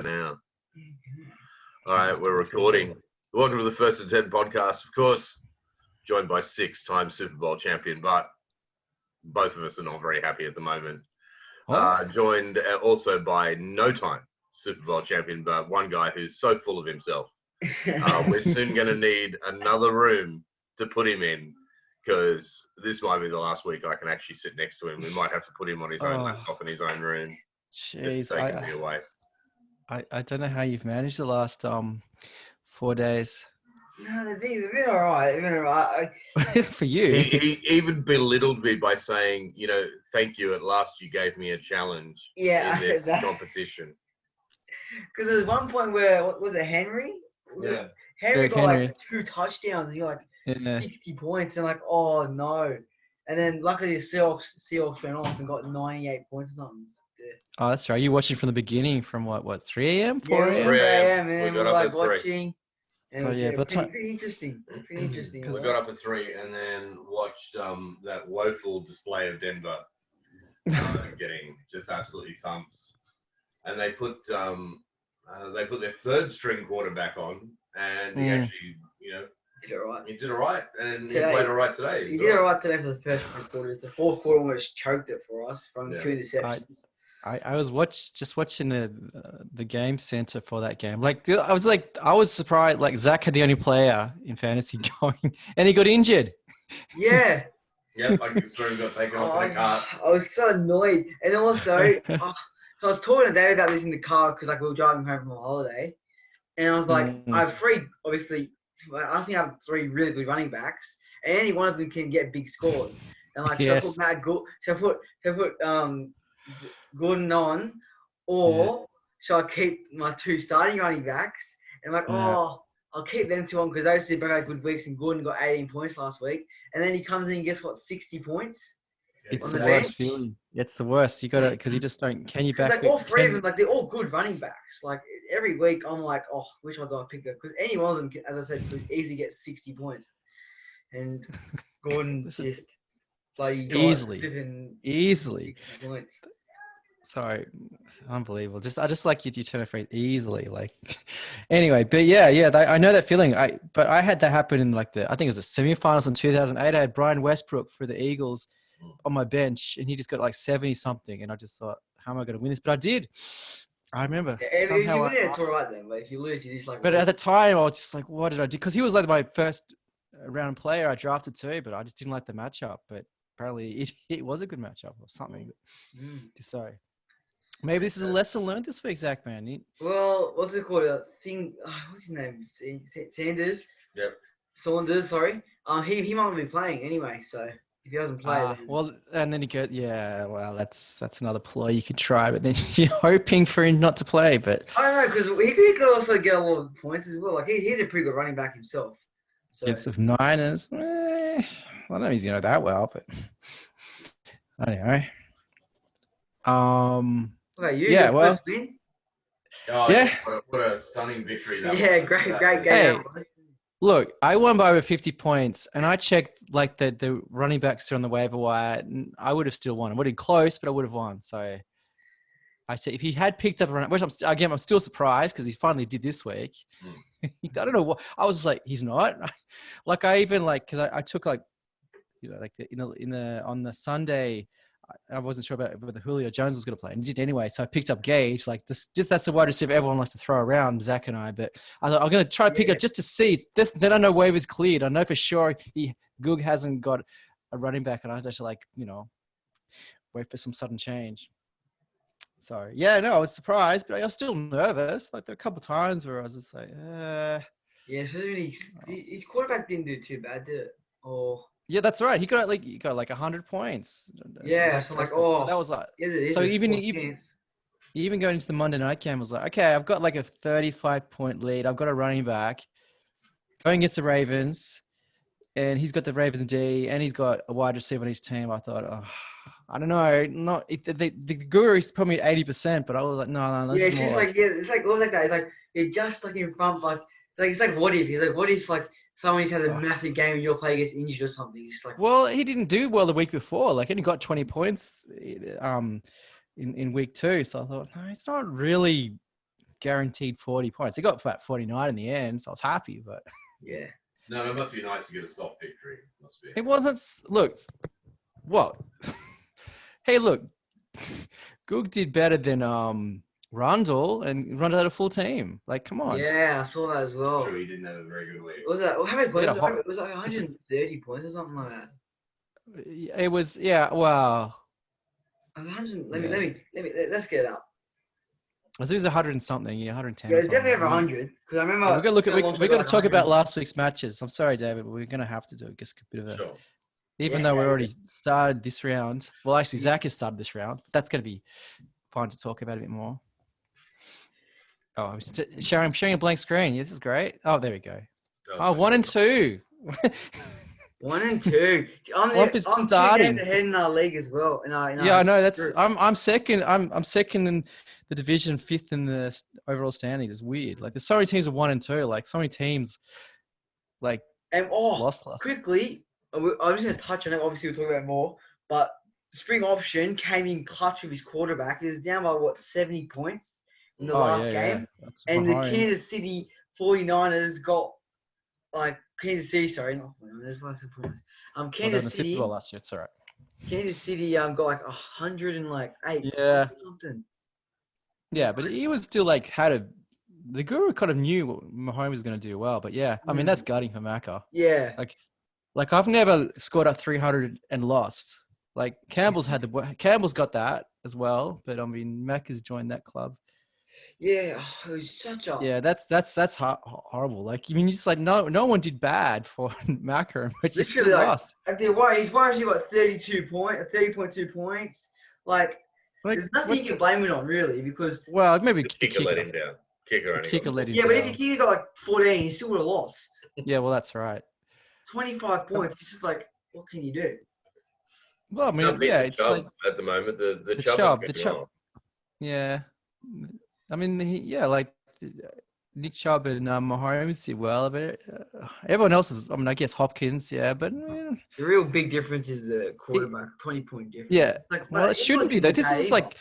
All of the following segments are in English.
now. All right, we're recording. Welcome to the First and 10 podcast. Of course, joined by 6-time Super Bowl champion, but both of us are not very happy at the moment. Joined also by no-time Super Bowl champion, but one guy who's so full of himself. We're soon going to need another room to put him in, because this might be the last week I can actually sit next to him. We might have to put him on his own laptop in his own room. Jeez, taking me away. I don't know how you've managed the last 4 days. No, they've been all right. They've been all right. For you. He even belittled me by saying, thank you. At last you gave me a challenge in this competition. Because there was one point where, what was it, Henry? Yeah. Henry got like 2 touchdowns and he got like 60 points and like, oh no. And then luckily the Seahawks went off and got 98 points or something. Yeah. Oh, that's right. You watching from the beginning from what 3 a.m., 4 a.m.? 3 a.m. and then we were like watching. And so it was, pretty interesting. Pretty interesting. We got up at 3 and then watched that woeful display of Denver getting just absolutely thumps. And they put their third string quarterback on, and he actually, did it right. He did it right, and he played it right today. He did it right today for the first 3 quarters. The fourth quarter almost choked it for us from 2 interceptions. I was watching the game center for that game. I was surprised. Like Zach had the only player in fantasy going, and he got injured. Yeah. Yep, I swear he got taken off in a car. I was so annoyed, and also I was talking to David about this in the car because we were driving home from a holiday, and I was like, I have 3, obviously. I think I have 3 really good running backs, and any one of them can get big scores. And should I put Matt Good? Should I put Gordon on, or should I keep my 2 starting running backs? And I'll keep them 2 on because those 2 both had good weeks, and Gordon got 18 points last week. And then he comes in and gets 60 points. It's the worst feeling. It's the worst. You got to, because you just don't. Can you back? All 3 of them, they're all good running backs. Every week, I'm like, which one do I pick up? Because any one of them, as I said, could easily get 60 points. And Gordon just easily. Points. Sorry, unbelievable. I just like you turn a phrase easily. Anyway, but yeah, I know that feeling. But I had that happen in I think it was the semifinals in 2008. I had Brian Westbrook for the Eagles on my bench, and he just got 70 something, and I just thought, how am I going to win this? But I did. I remember. If you win it, it's all right then. But if you lose, you just But at the time, I was just like, what did I do? Because he was my first round player I drafted too, but I just didn't like the matchup. But apparently, it was a good matchup or something. So maybe this is a lesson learned this week, Zach, man. Well, what's it called? What's his name? Sanders. Yep. Saunders. Sorry. He might not be playing anyway. So if he doesn't play, and then he goes, that's another ploy you could try. But then you're hoping for him not to play. But I don't know because he could also get a lot of points as well. He's a pretty good running back himself. So it's of Niners. I don't know if he's that well, but anyway. What about you? Yeah, well. What a stunning victory that was. Yeah, great game. Hey, look, I won by over 50 points, and I checked the running backs are on the waiver wire, and I would have still won. I would have been close, but I would have won. So I said, if he had picked up a running, which I'm still surprised because he finally did this week. I don't know what I was just like. He's not. I even because I took on the Sunday. I wasn't sure about whether Julio Jones was going to play, and he did anyway. So I picked up Gage. That's the wide receiver everyone likes to throw around, Zach and I. But I thought I'm going to try to pick up just to see. Then I know waivers cleared. I know for sure Goog hasn't got a running back, and I just wait for some sudden change. So yeah, no, I was surprised, but I was still nervous. There were a couple of times where I was just like, Yeah, especially his quarterback didn't do too bad, did it? Yeah, that's right. He got 100 points. Yeah, so that was so even going into the Monday night game, I was like, okay, I've got a 35-point lead. I've got a running back going against the Ravens, and he's got the Ravens D, and he's got a wide receiver on each team. I thought, I don't know, the guru is probably 80%, but I was like, no, yeah, it's like what was that? It's like you're just in front, it's like what if? He's like, what if someone just has a massive game and your player gets injured or something? It's well, he didn't do well the week before. He only got 20 points in week 2. So I thought, no, it's not really guaranteed 40 points. He got about 49 in the end, so I was happy. But Yeah. No, it must be nice to get a soft victory. Must be. it wasn't. Look, what? Hey, look, Goog did better than Rundle, and Rundle had a full team. Like, come on. Yeah, I saw that as well. True, he didn't have a very good week. Was that? How many points? Yeah, It was like 130 points or something like that. It was, yeah. Wow. It was 100. Let's get it up. I think it was 100 and something. Yeah, 110. Yeah, or it's definitely something. over 100. Because I remember. Yeah, we're gonna look at. We're gonna talk about 100. last week's matches. I'm sorry, David, but we're gonna have to do just a bit of a. Sure. Even Yeah, though we yeah, already started this round. Well, actually, Zach has started this round. That's gonna be fun to talk about a bit more. Oh, I'm sharing a blank screen. Yeah, this is great. Oh, there we go. Oh, 1 and 2. 1 and 2. I'm Lump is 2 starting. games ahead in our league as well. Yeah, I know. That's I'm second. I'm second in the division, 5th in the overall standings. It's weird. Like, there's so many teams of 1 and 2. Like, so many teams, like, And lost last. quickly, I'm just going to touch on it. Obviously, we'll talk about it more. But Spring Option came in clutch with his quarterback. He was down by, 70 points in the last game. That's And the Mahomes. Kansas City 49ers got, Kansas City, sorry, not 49ers. What I said 49ers. Well, they won Kansas the City, Super Bowl last year. It's all right. Kansas City got 108 Yeah. points or something. Yeah, but he was still like the guru kind of knew what Mahomes was going to do well. But yeah, I mean, that's gutting for Macca. Yeah. Like, I've never scored up 300 and lost. Like, Campbell's got that as well. But I mean, Macca's joined that club. Yeah, it was such a. Yeah, that's horrible. Like, I mean, just like no one did bad for Macca, but you still Literally, lost. He's actually got 30.2 points. Like, there's nothing you can blame it on, really, because. Well, maybe The kicker let him down. Kicker let him Yeah, down. but if he got 14, he still would have lost. Yeah, well, that's right. 25 points. It's just like, what can you do? Well, I mean, yeah, it's like at the moment the Chubb, Chubb. yeah. I mean, Nick Chubb and Mahomes did well, but everyone else is. I mean, I guess Hopkins, yeah, but The real big difference is the quarterback, 20-point difference. yeah. Like, Well, it shouldn't be though. This is like,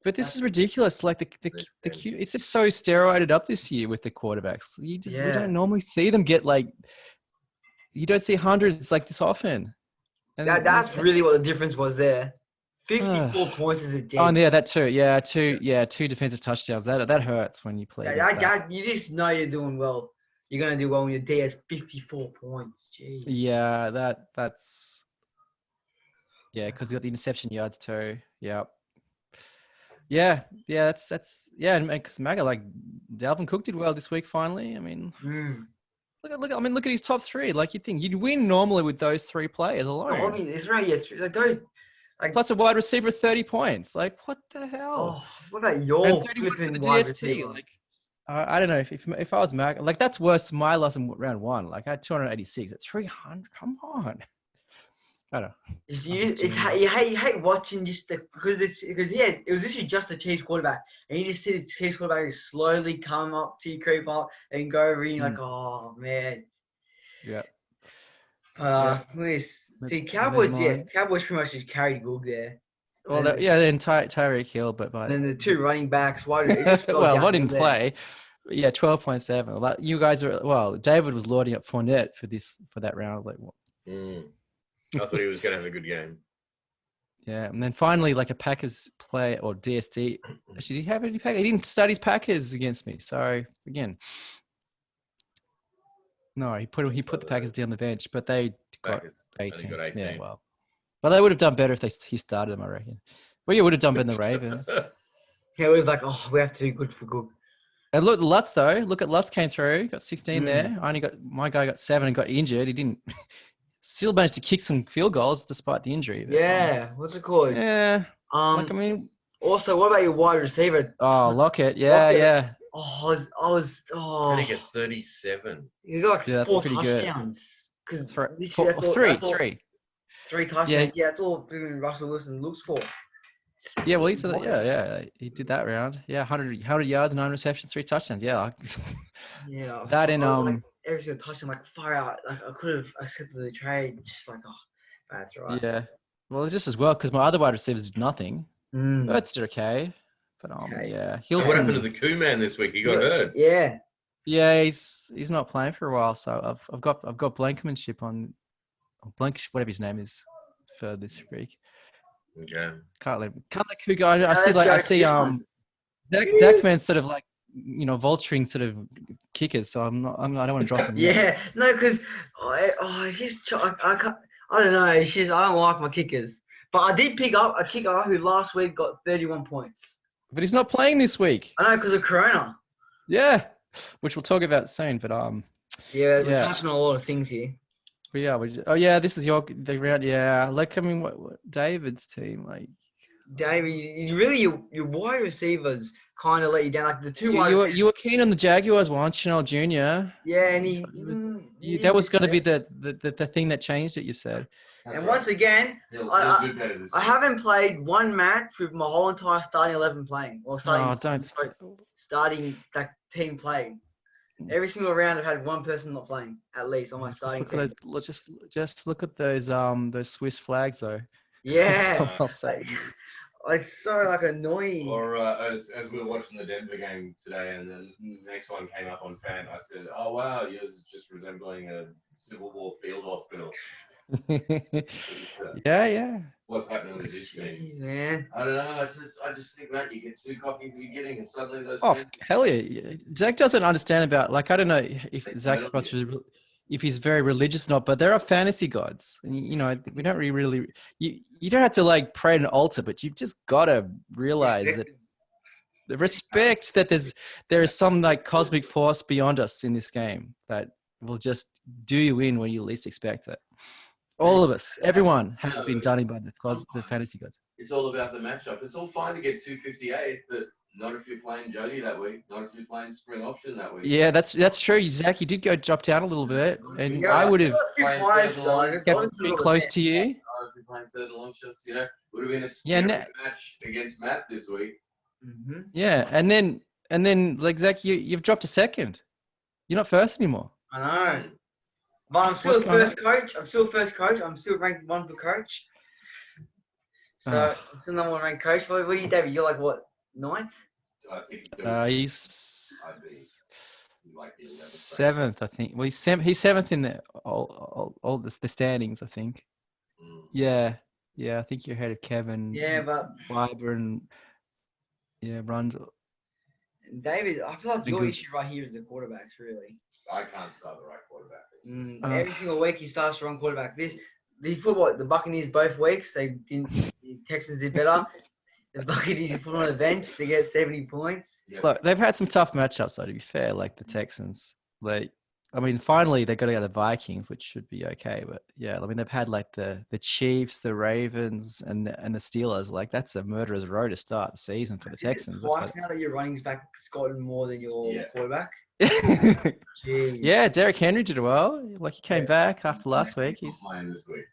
but this is ridiculous. Like the Q, it's just so steroided up this year with the quarterbacks. We don't normally see them get like. You don't see hundreds like this often. And that's really what the difference was there. 54 points is a deep. Oh, yeah, that too. Yeah, two defensive touchdowns. That hurts when you play. You just know you're doing well. You're gonna do well when your D has 54 points. Jeez. Yeah, that's. Yeah, because you got the interception yards too. Yeah. Yeah, that's yeah, and because Macca, like, Dalvin Cook did well this week finally. I mean, look at his top 3. Like, you'd think you'd win normally with those 3 players alone. No, I mean, it's right. Yes, like those. Plus a wide receiver 30 points. Like, what the hell? Oh, what about your And 31 for flipping the wide DST? receiver? Like, I don't know if I was Mac, like, that's worse than my loss in round 1. Like, I had 286 at 300. Come on. I don't know. You hate watching just because it was literally just the Chiefs quarterback, and you just see the Chiefs quarterback slowly come up to you, creep up, and go over, and you're like, oh man. Yeah. See, Cowboys pretty much just carried Goog there. Well, then Tyreek Hill, but then the 2 running backs. Well, one didn't play. Yeah, 12.7. Well, you guys are David was loading up Fournette for that round. Like, what? I thought he was going to have a good game. Yeah, and then finally, like, a Packers play or DST. Actually, did he have any Packers? He didn't start his Packers against me. So again, no, he put the Packers down the bench, but they got 18. Yeah, well, they would have done better if he started them, I reckon. Well, you would have done better than the Ravens. Yeah, we were like, we have to do good for good. And look, Lutz though. Look at Lutz came through, got 16 there. My guy got 7 and got injured. He didn't. Still managed to kick some field goals despite the injury. But, yeah, what's it called? Yeah. Also, what about your wide receiver? Oh, Lockett. Yeah, Lockett. yeah. Oh, I was. How did he get 37? You got that's 4 pretty touchdowns. Because three. 3 touchdowns. Yeah, that's all Russell Wilson looks for. Yeah, well, he did that round. Yeah, 100 yards, 9 receptions, 3 touchdowns. Yeah. Yeah. That in every single touchdown, like, far out. Like, I could have accepted the trade. Just like, that's right. Yeah. Well, just as well because my other wide receivers did nothing. Ertz did okay, But Okay. yeah, So what happened to Hilton. the Koo Man this week? He got hurt. Yeah. Yeah, he's not playing for a while, so I've got Blankenmanship on whatever his name is for this week. Okay. Can't let Koo go. I No, see let's go. Zachman's sort of like vulturing sort of kickers, so I don't want to drop him yet. Yeah. No, because I can't. I don't know. It's just I don't like my kickers. But I did pick up a kicker who last week got 31 points. But he's not playing this week. I know because of Corona. Yeah, which we'll talk about soon. But Yeah, we're Yeah. touching on a lot of things here. But this is the round. Yeah, like I mean, what David's team like. Davey, you really your wide receivers kind of let you down. Like the two wide. You were keen on the Jaguars once, Chanel Jr. Yeah, and That was going to be the thing that changed it. You said. And once again, He'll I- do better this I week. haven't played one match with my whole entire starting 11 playing or starting that team playing. Every single round, I've had one person not playing at least on my starting team. Just look at those Swiss flags though. Yeah, That's all I'll say. it's so annoying. Or as we were watching the Denver game today, and the next one came up on Fan, I said, "Oh wow, yours is just resembling a Civil War field hospital." Yeah. What's happening with this team? Jeez, man. I don't know. I just think that you get too cocky at the beginning, and suddenly those. Oh fans- hell yeah! Zach doesn't understand about I don't know if Zach's much if he's very religious or not, but there are fantasy gods, and we don't really you don't have to like pray at an altar, but you've just got to realize that the respect that there is some like cosmic force beyond us in this game that will just do you in when you least expect it. All of us, everyone has been done in by the fantasy gods. It's all about the matchup. It's all fine to get 258, but not if you're playing Jody that week. Not if you're playing spring option that week. Yeah, that's true. Zach, you did go drop down a little bit, and Yeah, I would have kept been close to you. If you're playing third and long shots, would have been a Yeah, scary match against Matt this week. Mm-hmm. Yeah, and then like Zach, you've dropped to second. You're not first anymore. I know. But I'm still What's going first coach. I'm still ranked 1 for coach. So I'm still number 1 ranked coach. What are you, David? You're like what, 9th? I think He's I'd be like the 11th. 7th, I think. Well, he's 7th in all the standings, I think. Mm. Yeah, I think you're ahead of Kevin. Yeah, but Weiber and Rundle. David, I feel like Been your good. issue right here is the quarterbacks, really. I can't start the right quarterback. It's just- Every single week he starts the wrong quarterback. They put what the Buccaneers both weeks. They didn't. The Texans did better. The Buccaneers you put on the bench to get 70 points. Look, they've had some tough matchups, though, to be fair, like the Texans. Finally they got to go to the Vikings, which should be okay. But yeah, I mean they've had like the Chiefs, the Ravens, and the Steelers. Like that's a murderer's row to start the season for the Texans. Twice now that your running back gotten more than your quarterback. Jeez. Yeah, Derrick Henry did well. Like he came back after last week. He's not playing this week.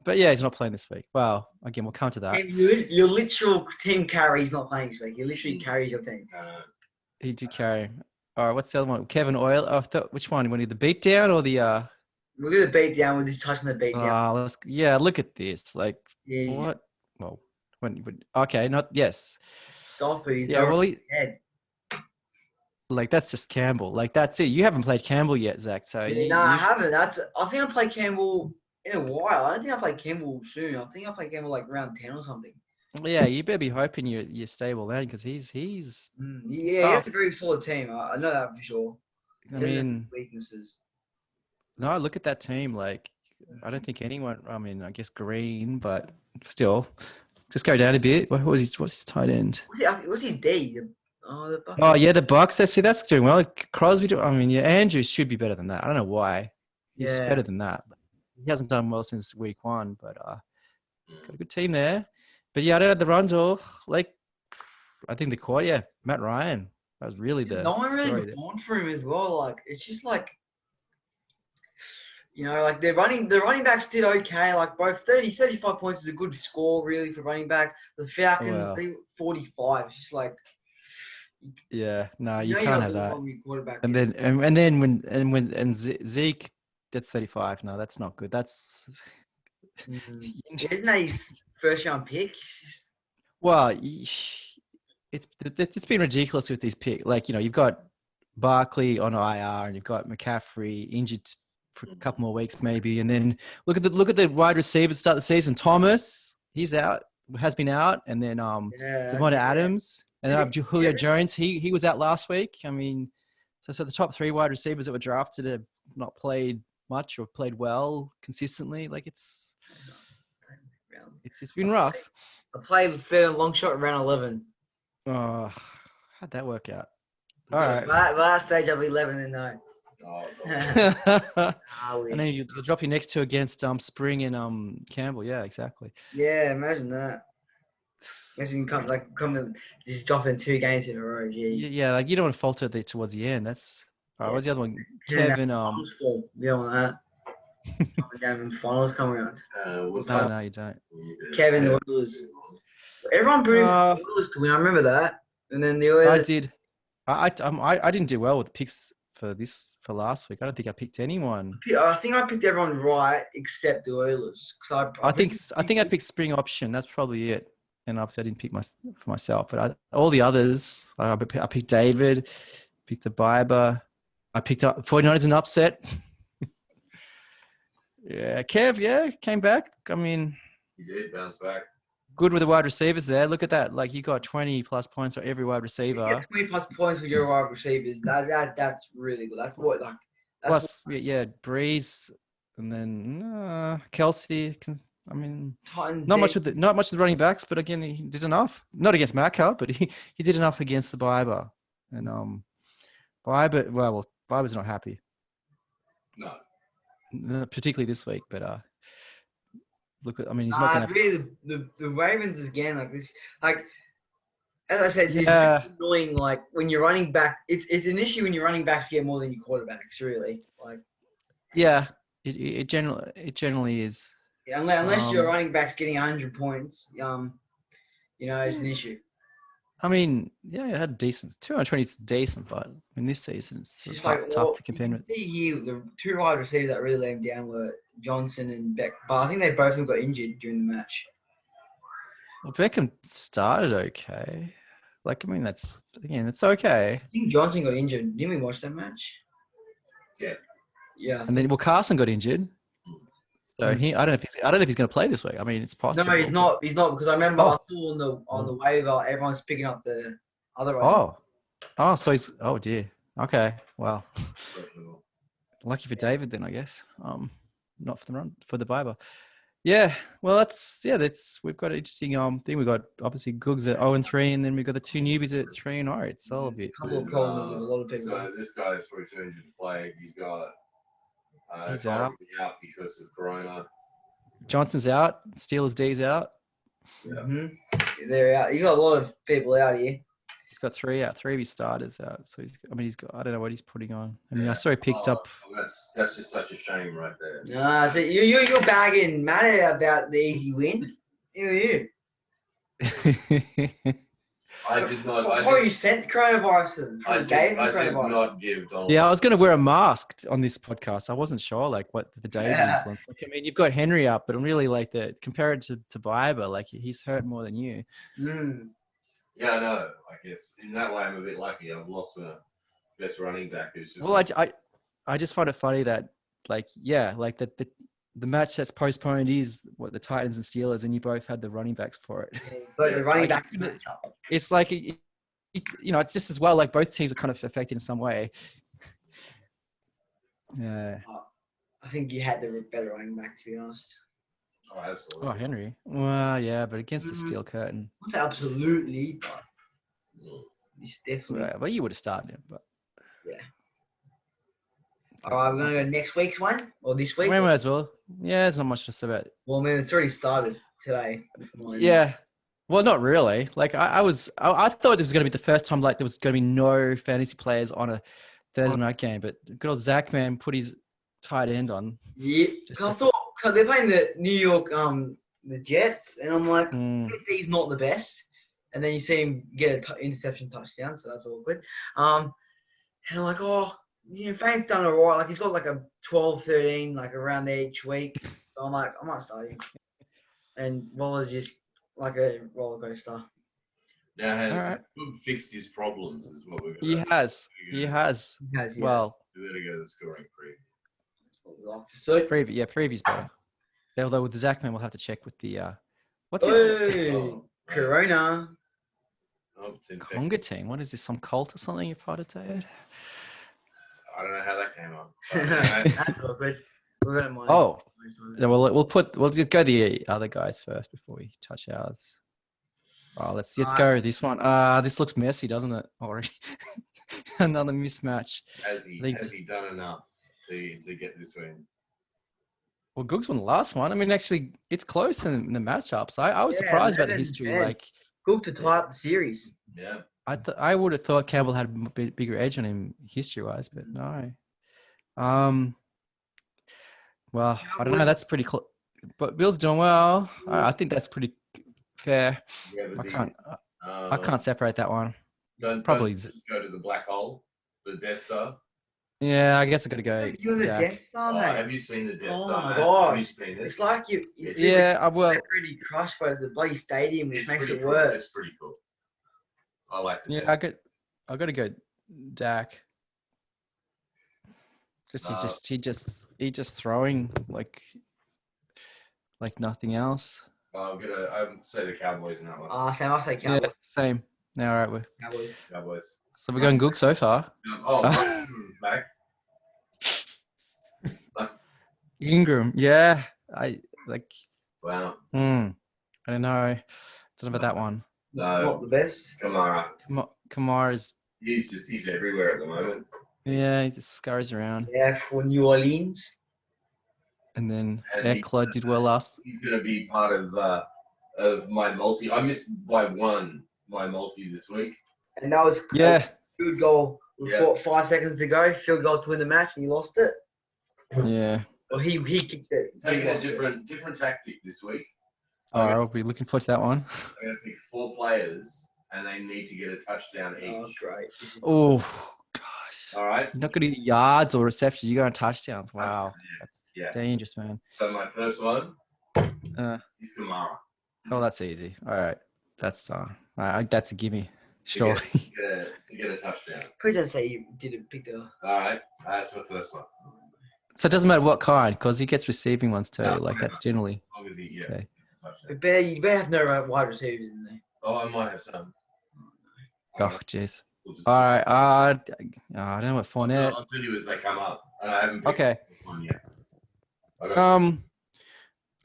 But yeah, he's not playing this week. Well, again, we'll come to that. And your literal team carry is not playing this week. He literally carries your team. He did carry. All right, what's the other one? Kevin Oil. Oh, which one? You want to do the beatdown or the? We'll do the beat down. We'll just touch on the beat down. Look at this. Like Yeah, what? Well, okay, not yes. Stop it. He's Yeah, well, head. like that's just Campbell. Like that's it. You haven't played Campbell yet, Zach. So I haven't. I think I played Campbell in a while. I don't think I played Campbell soon. I think I played Campbell like round 10 or something. Yeah, you better be hoping you're stable then because he's. Yeah, he has a very solid team. I know that for sure. I Doesn't have mean, weaknesses. no, look at that team. Like, I don't think anyone. I mean, I guess Green, but still, just go down a bit. What's his tight end? What's his D? The Bucks. Oh yeah, the Bucks. See, that's doing well. Crosby. Andrews should be better than that. I don't know why. He's better than that. He hasn't done well since week 1, but he's got a good team there. But yeah, I don't have the runs all. Like, I think the quad. Yeah, Matt Ryan. That was really the. No one story really there. gone for him as well. Like it's just like, like the running backs did okay. Like both 35 points is a good score really for running back. The Falcons, Wow. they 45. It's just like Yeah, no, you you're can't not have gonna that. follow your quarterback And is. then when Zeke gets 35, no, that's not good. That's Isn't that his first round pick? well, it's been ridiculous with this pick. Like, you've got Barkley on IR and you've got McCaffrey injured for a couple more weeks maybe, and then look at the wide receivers start the season. Thomas, he's out, has been out, and then Devonta Adams, and then Julio Jones. He was out last week. I mean, so the top 3 wide receivers that were drafted have not played much or played well consistently. Like it's been rough. I played third long shot around 11. Oh, how'd that work out? All right. Last stage I'll be 11-9. And then you'll drop your next 2 against Spring and Campbell. Yeah, exactly. Yeah, imagine that. Imagine just dropping 2 games in a row. Geez. Yeah, like you don't want to falter there towards the end. That's what's the other one? Kevin. You don't want that. Game finals coming out. No, you don't. Kevin the Oilers. Everyone pretty much the Oilers to win. I remember that. And then the Oilers. I did. I didn't do well with picks for last week. I don't think I picked anyone. I think I picked everyone right except the Oilers. I think I picked spring option. That's probably it. And obviously I didn't pick for myself. But all the others, I picked David, picked the Biber. I picked up 49ers an upset. Yeah, Kev, came back. I mean, he did bounce back. Good with the wide receivers there. Look at that. Like you got 20 plus points for every wide receiver. You get 20 plus points with your wide receivers. That's really good. That's what Breeze, and then Kelsey. Titans not much with the running backs, but again he did enough. Not against Macca, but he did enough against the Biber. And Biber's not happy. No. Particularly this week, but he's not going to. Really, the Ravens again, like this, like as I said, it's annoying. Like when you're running back, it's an issue when your running backs get more than your quarterbacks. Really, like. Yeah, it generally is. Yeah, unless your running back's getting 100 points, it's an issue. I mean, yeah, it had decent. 220 is decent, but in this season, it's tough to compare with. See here, the 2 wide receivers that really let him down were Johnson and Beck, but I think they both got injured during the match. Well, Beckham started okay. That's okay. I think Johnson got injured. Didn't we watch that match? Yeah. Yeah. And then, Carson got injured. So I don't know if he's going to play this week. I mean, it's possible. No, he's not. He's not because I remember I saw on the waiver everyone's picking up the other. So he's. Oh dear. Okay. Well, lucky for David then, I guess. Not for the run for the Biber. Yeah. Well, we've got an interesting thing. We've got obviously Googs at 0-3, and then we've got the 2 newbies at 3-0. It's all a bit. A couple of problems with a lot of people. So this guy's probably too injured to play. He's got. He's out because of Corona. Johnson's out. Steelers D's out. Yeah. Mm-hmm. They're out. You got a lot of people out here. He's got 3 out. 3 of his starters out. So he's got. I don't know what he's putting on. I mean, I saw he picked up. That's just such a shame right there. No, so you're bagging Matt about the easy win. Who are you? I did not. You sent coronavirus. I did not give Donald. Yeah, I was going to wear a mask on this podcast. I wasn't sure, what the David influence. I mean, you've got Henry up, but I'm really compare it to Biber, he's hurt more than you. Mm. Yeah, I know. I guess in that way, I'm a bit lucky. I've lost my best running back. Who's just. Well, I just find it funny that, the match that's postponed is what the Titans and Steelers, and you both had the running backs for it. But the running back matchup. It's it's just as well. Both teams are kind of affected in some way. Yeah. I think you had the better running back, to be honest. Oh, absolutely. Oh, Henry. Well, yeah, but against the steel curtain. Not absolutely, but it's definitely. Yeah, well, you would have started him, but. Yeah. All right, we're going to go next week's one, or this week? We might as well. Yeah, there's not much to say about it. Well, it's already started today. Yeah. Well, not really. I thought this was going to be the first time, there was going to be no fantasy players on a Thursday night game, but good old Zach, man, put his tight end on. Yeah, I thought, because they're playing the New York, the Jets, and I'm like, he's not the best. And then you see him get an interception touchdown, so that's awkward. And I'm like, Fane's done all right. He's got a 12, 13, around there each week. So I'm like, I might start him. And Waller's just like a roller coaster. Now has All right. Cook fixed his problems? Is what we're He going has. He has. Yeah, yeah. Well, We better go to the scoring preview. That's what we like to see. previous better. Although with the Zachman, we'll have to check with the what's his Hey, Oh, right. Corona. Oh, it's infected. conga team? What is this? Some cult or something you've part of Dad? I don't know how that came up. But anyway, That's awkward. We got mine. Oh, yeah, we'll just go the other guys first before we touch ours. Oh, let's go this one. This looks messy, doesn't it? Already, another mismatch. has he done enough to get this win? Well, Googs won the last one. I mean, actually, it's close in the matchups. I was Yeah, surprised about the 11, history. 10. Like, Good to tie up the series. Yeah. I would have thought Campbell had a bit bigger edge on him history-wise, but no. Well, I don't know. That's pretty close. But Bill's doing well. I think that's pretty fair. We have a I big- can't. I can't separate that one. Don't Probably. just go to the black hole, the Death Star. Yeah, I guess I gotta go. You're the Jack. Death Star, Oh, mate. have you seen the Death Oh Star? my mate? gosh. Have you seen it? It's like you. Yeah, I will. Pretty crushed, but it's a bloody stadium, which It's makes pretty it cool. worse. It's pretty cool. I like the Yeah, Death. I gotta go. Dak. Uh, He just throwing like nothing else. I'd say the Cowboys in that one. Sam, I'll say Yeah, Cowboys. same. Now, all right, we're Cowboys. Cowboys. so we're going Gook so far. Back. Ingram, yeah, I like. Wow. I don't know. Don't know about that one. No. Not the best. Kamara. Kamara's, He's everywhere at the moment. yeah, he just scurries around. Yeah, for New Orleans. And then And Eckler did well last. He's going to be part of my multi. I missed by one my multi this week. And that was Yeah, a good goal. With Yeah. 5 seconds to go, field goal to win the match, and he lost it. yeah. Well, he kicked it. Taking He a lost it. different tactic this week. All right, I'll be looking forward to that one. I'm going to pick 4 players, and they need to get a touchdown Oh, each. great. Oh gosh, All right. you're not going to do yards or receptions. You're going touchdowns. Wow, that's Yeah. dangerous, man. So my first one Uh, is Kamara. oh, that's easy. All right, that's that's a gimme. To Sure. get a touchdown. Please don't say you didn't pick the. All right. That's my first one. So it doesn't matter what kind, because he gets receiving ones too. No, Like that's generally As long as he okay. touchdown. You better have no wide receivers in there. Oh, I might have some. Oh, jeez. We'll just- All right. I don't know what Fournette. I'll tell you as they come up. I haven't picked Okay. one yet. I got- I'm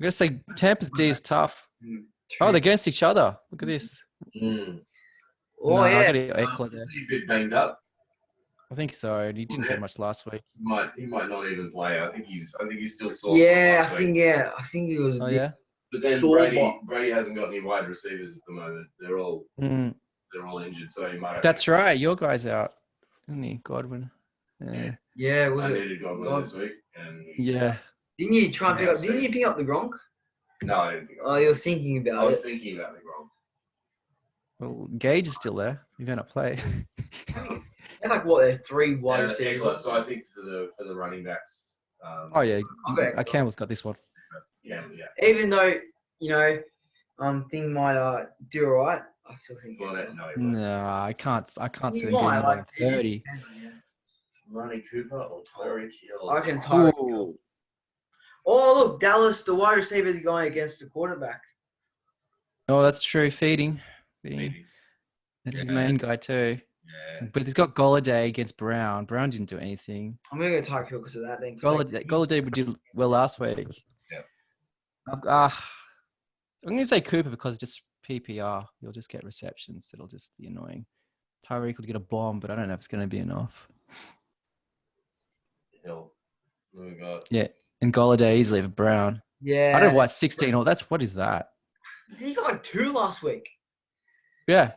gonna say Tampa's D is tough. Oh, they're against each other. Look at this. Oh, No, yeah. I got Eckler there. Is he a bit banged up? I think so. And he didn't do much last week. He might not even play. I think he's still sore. Yeah, from last week. I think he was. Oh yeah. But then Sore, Brady hasn't got any wide receivers at the moment. They're all Mm, injured, so he might. Have that's right. Your guy's out, isn't he? Godwin. Yeah. Yeah, I was it? needed Godwin this week, and Yeah. Didn't you try and pick Yeah, up? Didn't you pick up the Gronk? no, I didn't think. Oh, you were thinking I about was it. thinking about the Gronk. Well, Gage is still there. You're gonna play. They're like what? They're 3 wide And receivers. Eckler, so I think for the running backs. Oh yeah. Okay. Campbell's got this one. Yeah. Even though thing might do alright, I still think. Well, no, No, I can't see He them getting might, more like, than 30. Ronnie Cooper or Tyreek Hill. I reckon Tyreek Hill. Ooh. Oh look, Dallas, the wide receiver is going against the quarterback. Oh, that's true. Feeding. Maybe. That's his Yeah. main guy too. Yeah. But he's got Golladay against Brown. Brown didn't do anything. I'm gonna go Tyreek Hill because of that. Then Golladay did well last week. Yeah. I'm going to say Cooper because it's just PPR. You'll just get receptions. It'll just be annoying. Tyreek will get a bomb, but I don't know if it's going to be enough. Hill. What we got? And Golladay easily over Brown. Yeah. I don't know why it's 16 or what is that? He got like 2 last week. Yeah.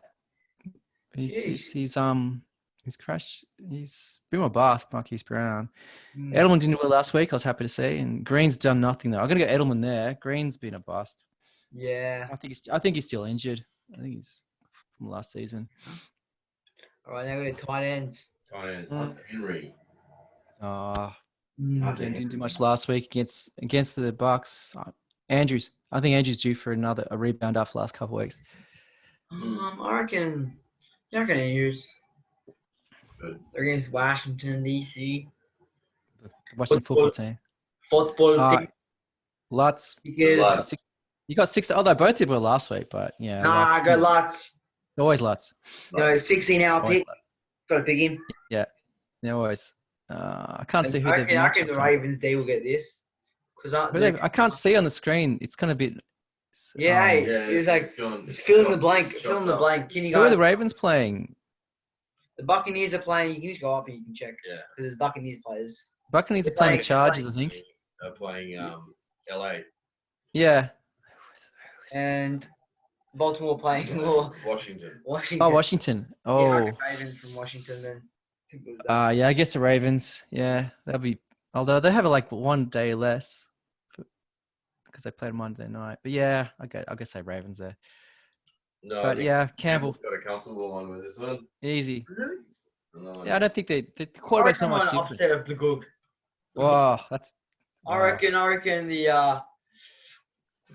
He's crashed. He's been my boss, Marquise Brown. Edelman didn't do well last week. I was happy to see, and Green's done nothing though. I'm gonna go Edelman there. Green's been a bust. Yeah. I think he's still injured. I think he's from last season. All right, now we go tight ends. Giants. Hunter Henry. Didn't do much last week against the Bucks. Andrews. I think Andrews due for a rebound after the last couple of weeks. I reckon. I reckon Andrews. Good. They're against Washington D.C. The Washington football team. Football team. Lots. Because Lots. You got 6. Although both did well last week, but yeah. nah, I got lots. Always lots. 16-hour Always pick. lots. Got to pick him. Yeah, always. I can't see who I they've reckon the matched up. Ravens D will get this. I can't see on the screen. It's kind of a bit. Yeah, hey, it's like fill in the blank. Fill in the blank. Can you Who are guys? the Ravens playing? The Buccaneers are playing. You can just go up and you can check. Yeah. Because there's Buccaneers players. Buccaneers are They're playing the playing- Chargers, I think. They're playing LA. Yeah. And Baltimore playing more. Washington. Washington. Oh, Washington. Yeah, I Oh. reckon Ravens from Washington then. Simple as that. Yeah, I guess the Ravens. Yeah, that'll be. Although they have like 1 day less because they played Monday night. But yeah, I guess say Ravens there. No, I But think yeah, Campbell, Campbell's got a comfortable one with this one. easy. Really? No, Yeah, I don't think the quarterback's not much an different. upset of the good. Wow, that's. I reckon the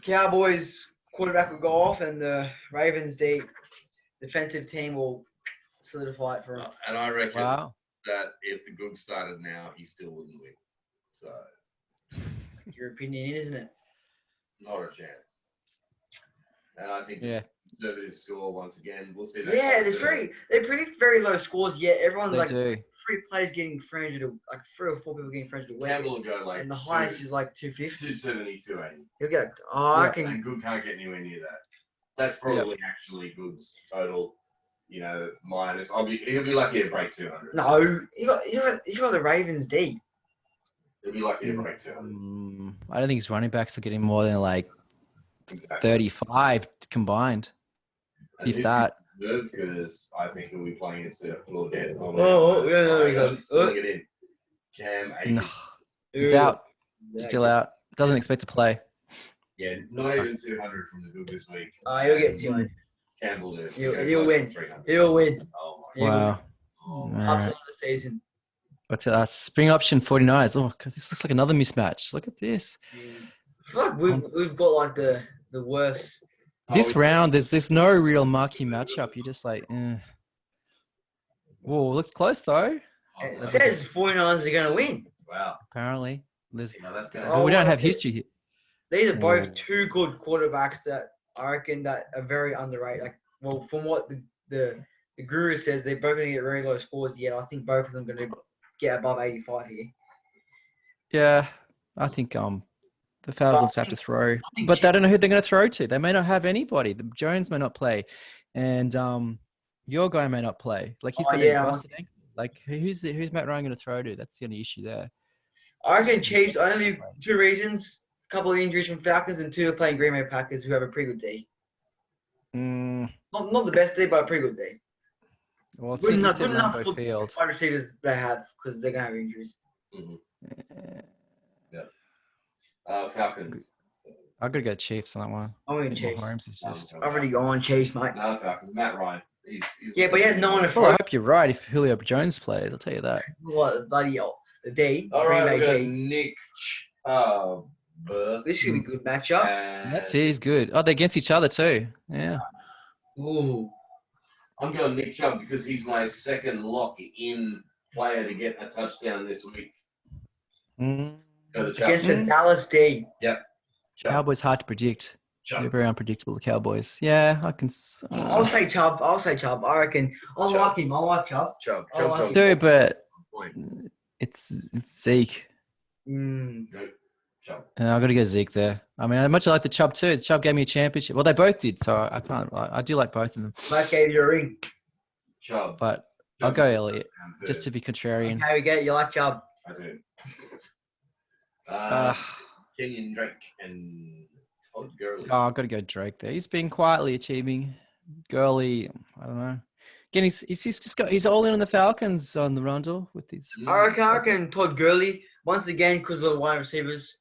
Cowboys quarterback will go off and the Ravens defensive team will solidify it for him. And I reckon Wow. that if the Goog started now, he still wouldn't win. So, Your opinion, isn't it? not a chance. And I think Yeah. conservative score once again. We'll see that. Yeah, closer. they predict very low scores. Yet everyone's They like do. 3 players getting 300, like 3 or 4 people getting 300 a week, Campbell will go like and the highest is like 250. 270, 280. He'll get. I Yeah. reckon. And Good can't get anywhere near that. That's probably actually Good's total, minus. He'll be lucky to break 200. No, you got the Ravens D. He'll be lucky to break 200. I don't think his running backs are getting more than like Exactly. 35 combined, And if this that. is good because I think he'll be playing instead of Floor Dead. Filling it in. Cam, 80. No, he's out. Still out. Doesn't expect to play. Yeah, not even 200 from the Good this week. He'll get 200. Campbell did. He'll win. 300. He'll win. Oh my He'll Wow. Oh, All my. right. Up to the season. What's spring option 49ers? Oh, God, this looks like another mismatch. Look at this. I feel like we've got like the worst. This round, there's no real marquee matchup. You're just like, Whoa, looks close though. It says 49ers are going to win. Wow. Apparently, there's. Yeah, that's gonna. But we don't have history here. These are both Whoa. 2 good quarterbacks that I reckon that are very underrated. Like, well, from what the guru says, they're both going to get very low scores. Yet I think both of them are going to get above 85 here. Yeah, I think the Falcons have to throw, think but they don't know who they're going to throw to. They may not have anybody. The Jones may not play, and your guy may not play. Like he's Oh, got yeah, a busted ankle. Like who's Matt Ryan going to throw to? That's the only issue there. I reckon Chiefs, only 2 reasons. A couple of injuries from Falcons and 2 are playing Green Bay Packers who have a pretty good D. Mm, Not the best D, but a pretty good D. well, it's Good in enough Lambeau for Field. wide receivers they have because they're going to have injuries. Falcons. I've got to go Chiefs on that one. I'm going I think Chiefs. Mahomes is just. I've already gone Chiefs, mate. No, Falcons. Matt Ryan. He's Yeah, but he has no one to Well, I throw. hope you're right. If Julio Jones plays, I'll tell you that. What, bloody the D. All Green right, we got Bay D. Nick. This should be a good matchup. That's he's good. Oh, they're against each other too. Yeah. Ooh. I'm going Nick Chubb because he's my second lock-in player to get a touchdown this week. Mm. Go the Chubb. Against the Dallas D. Chubb. Cowboys hard to predict. They're Chubb. very unpredictable. The Cowboys. Yeah, I can. I'll say Chubb. I reckon. I Chubb. like him. I like Chubb. Chubb. Oh, I Chubb's on do, but point. it's Zeke. Mm. No, Chubb. I've got to go Zeke there. I mean, I much like the Chubb too. The Chubb gave me a championship. Well, they both did, so I can't. I do like both of them, Mike gave you a ring. Chubb. but I'll go Elliott Round third. just to be contrarian. Okay, we get it. You like Chubb. I do. Uh, Kenyon Drake and Todd Gurley. I've got to go Drake there. He's been quietly achieving. Gurley, I don't know. Again, he's all in on the Falcons on the Rundle with his. I reckon Todd Gurley once again because of the wide receivers,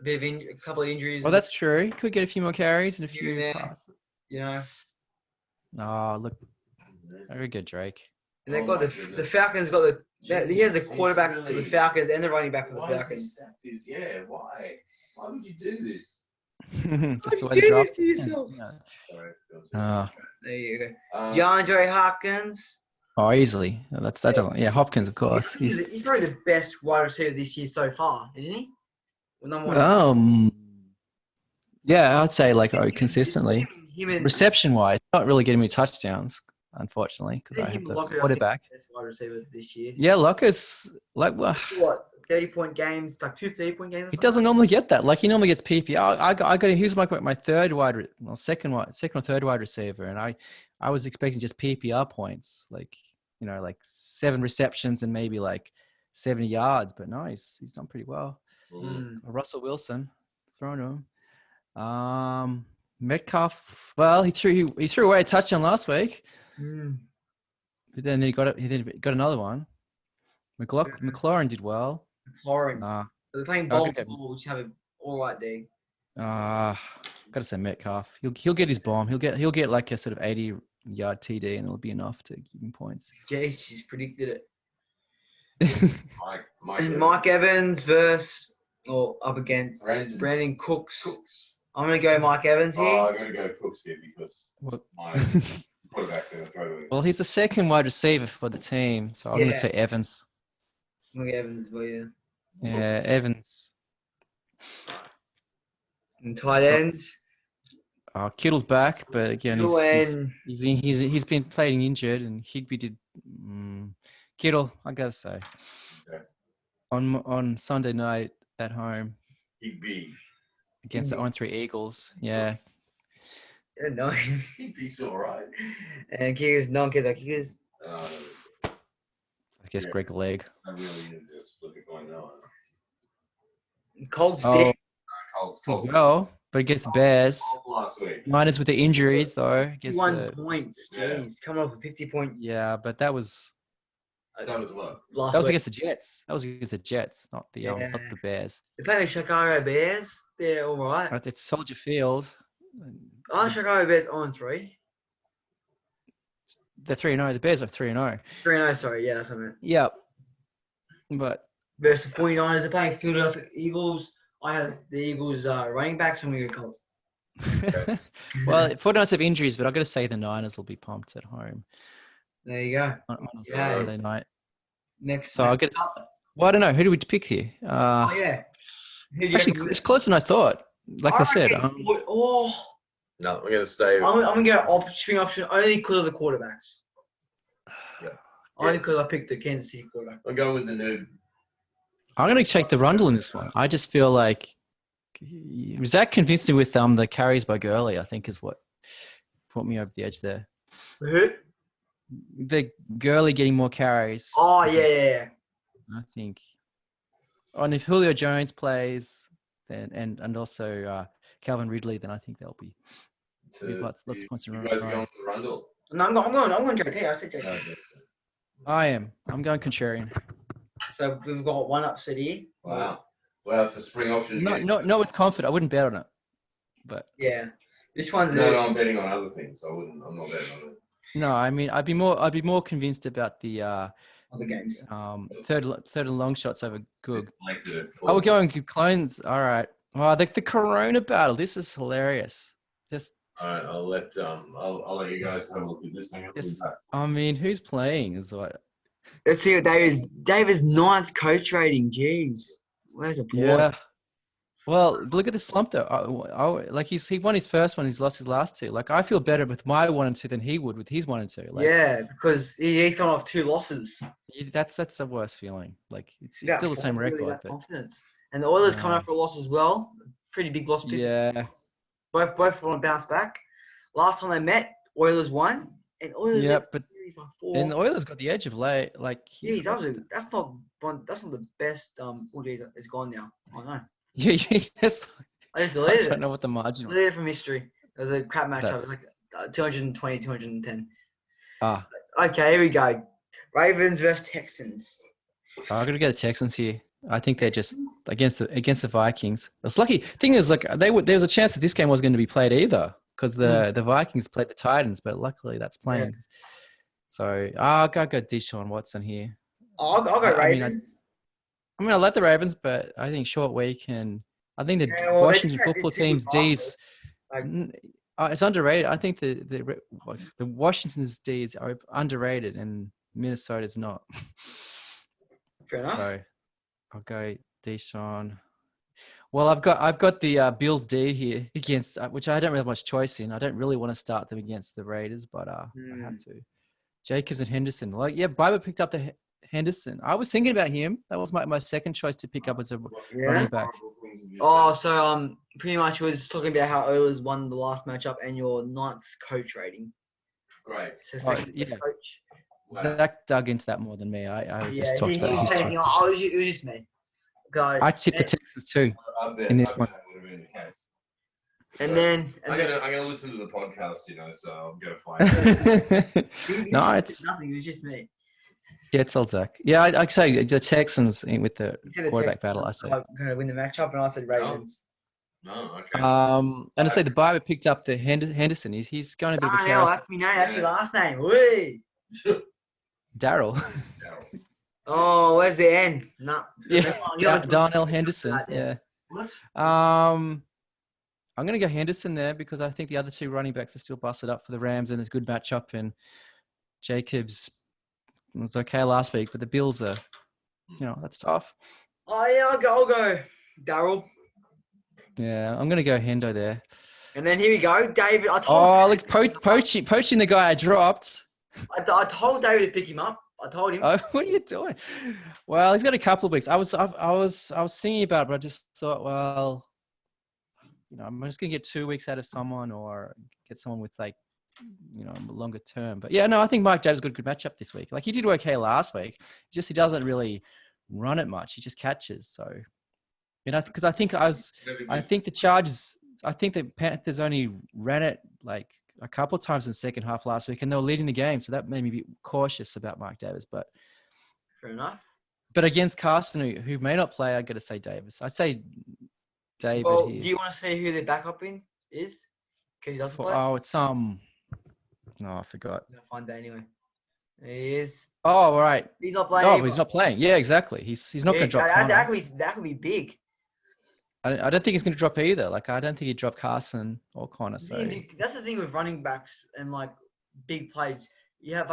a couple of injuries. Well, that's true. He could get a few more carries and a few Yeah. passes. you know. Oh, look, very good, Drake. And they've Oh got my the goodness. Falcons got the. He has the Jeez, quarterback he's for the really- Falcons and the running back for the Why is he Falcons. sacked this? Yeah, why? Why would you do this? Just the way you the do draft. this to yourself? Yeah. Sorry. Uh, There you go. Um, DeAndre Hopkins. Oh, easily. That doesn't. Yeah, Hopkins, of course. He's probably the best wide receiver this year so far, isn't he? Well, number one. Yeah, I'd say like consistently. Him and Reception wise, not really getting me touchdowns, unfortunately, because I have the Lockett, quarterback. best wide receiver this year. Yeah, Lockett's like well, What? 30-point games, like 2 30-point games. he doesn't normally get that. Like he normally gets PPR. I got he's my second or third wide receiver, and I was expecting just PPR points, like like 7 receptions and maybe like 70 yards. But no, he's done pretty well. Russell Wilson, thrown to him. Metcalf. Well, he threw away a touchdown last week, but then he got another one. McLaurin did well. McLaurin. They're playing Baltimore, which have an all right day. Gotta say Metcalf. He'll get his bomb. He'll get like a sort of 80-yard TD, and it'll be enough to give him points. Jace, he's predicted it. Mike Evans versus up against Brandon Cooks. I'm gonna go Mike Evans here. I'm gonna go Cooks here because my quarterback's gonna throw it. Well, he's the second wide receiver for the team, so I'm gonna say Evans. I'm gonna go Evans as well, yeah. Yeah, Evans. And tight ends. Kittle's back, but again, he's been playing injured, and Higbee did. Kittle, I gotta say, on Sunday night at home, Higbee against the 0-3 Eagles, yeah. No, Higbee's all right. And kickers, kickers. I guess Greg Legg. I really need to just look at going now. Colts did. Colts. Well, but against the Bears. Last week. Minus with the injuries, though. 1 points. Jeez, coming off a 50-point. Yeah, but that was. That was what? That was against the Jets. Not the not the Bears. They're playing the Chicago Bears. They're all right. It's Soldier Field. Chicago Bears 0-3. They're 3-0. The Bears are 3-0. 3-0, sorry. Yeah, that's what I meant. Yep. But versus the 49ers, they're playing Philadelphia Eagles. I have the Eagles running backs, and we go Colts. Well, 49ers have injuries, but I've got to say the Niners will be pumped at home. There you go. On a Sunday night. Next. So I'll get. Well, I don't know. Who do we pick here? Yeah. Actually, it's closer than I thought. Like I said. No, I'm going to stay. I'm going to go option only because of the quarterbacks. Yeah. Only because I picked the Kansas City quarterback. I'm going with the noob. I'm going to check the Rundle in this one. I just feel like Zach convinced me with the carries by Gurley, I think, is what put me over the edge there. Who? The Gurley getting more carries. Oh, yeah. I think. And if Julio Jones plays, then and also Calvin Ridley, then I think they'll be lots of points to run. You guys are going with the Rundle? No, I'm going JT. I said JT. I am. I'm going contrarian. So we've got one upset here. Wow. Well, for spring option. Not with confidence. I wouldn't bet on it. But yeah, this one's. No, I'm betting on other things. I'm not betting on it. No, I mean I'd be more convinced about the other games. Third and long shots over Goog. Oh, we're going clones. All right. Wow, the Corona battle. This is hilarious. Just. All right, I'll let you guys have a look at this thing. I mean, who's playing is what. Let's see what David's ninth coach rating. Jeez, where's a boy? Yeah. Well, look at the slump though. Like he won his first one, he's lost his last 2. Like I feel better with my 1 and 2 than he would with his 1 and 2. Like, yeah, because he's gone off 2 losses. That's the worst feeling. Like it's still the same record. But confidence. And the Oilers coming up for a loss as well. Pretty big loss. Yeah. Both want to bounce back. Last time they met, Oilers won, and Oilers. Yeah, but then the Oilers got the edge of late. Like that's not the best. It's gone now. I know. Yeah, I just deleted it. I don't know what the margin was. Deleted it from history. It was a crap matchup. It was like 220, 210. Okay, here we go. Ravens versus Texans. I'm gonna go the Texans here. I think they're just against the Vikings. It's lucky. Thing is, like there was a chance that this game wasn't going to be played either because the Vikings played the Titans, but luckily that's playing. Yeah. So I'll go Deshaun Watson here. I'll go Ravens. I like the Ravens, but I think short week and I think the Washington football team's D's. I It's underrated. I think the Washington's D's are underrated and Minnesota's not. Fair enough. So I'll go Deshaun. Well, I've got the Bills D here against which I don't really have much choice in. I don't really want to start them against the Raiders, but I have to. Jacobs and Henderson. Like, yeah, Biber picked up the Henderson. I was thinking about him. That was my second choice to pick up as a running back. Oh, so pretty much we was talking about how Oilers won the last matchup and your ninth coach rating. Great. So second best yeah. coach. Wow. Zach dug into that more than me. I was just talked about was history. saying, oh, it was just me. Go. I tipped the Texans too. In this one. That would have been the case. And then I'm gonna listen to the podcast, so I'm gonna find it. No, it's nothing. It was just me. Yeah, it's all Zach. Yeah, I say the Texans with the You said the quarterback Texans battle. I say. are going to win the matchup, and I said Ravens. No, okay. And I say the Biber picked up the Henderson. He's going to be the Darnell, that's me name. That's your last name. Wee. Daryl. Oh, where's the N? No. Yeah, Darnell Henderson. Yeah. What? I'm going to go Henderson there because I think the other two running backs are still busted up for the Rams, and there's a good matchup. And Jacobs was okay last week, but the Bills are, that's tough. Oh yeah, I'll go Daryl. Yeah, I'm going to go Hendo there. And then here we go, David. I told look, poaching the guy I dropped. I told David to pick him up. I told him. Oh, what are you doing? Well, he's got a couple of weeks. I was thinking about it, but I just thought, well, I'm just gonna get 2 weeks out of someone or get someone with a longer term. But yeah, no, I think Mike Davis got a good matchup this week. Like he did okay last week. Just he doesn't really run it much. He just catches. So, because I think the Chargers. I think the Panthers only ran it like a couple of times in the second half last week, and they were leading the game. So that made me be cautious about Mike Davis. But fair enough. But against Carson, who may not play, I got to say Davis. I'd say David. Well, here. do you want to see who their backup is? Because he doesn't play. Oh, it's no, I forgot. I'm gonna find that anyway. There he is. Oh, all right. He's not playing. Oh, he's not playing. Yeah, exactly. He's not going to drop. That could be big. I don't think he's going to drop either. Like I don't think he'd drop Carson or Connor. So that's the thing with running backs and like big plays. You have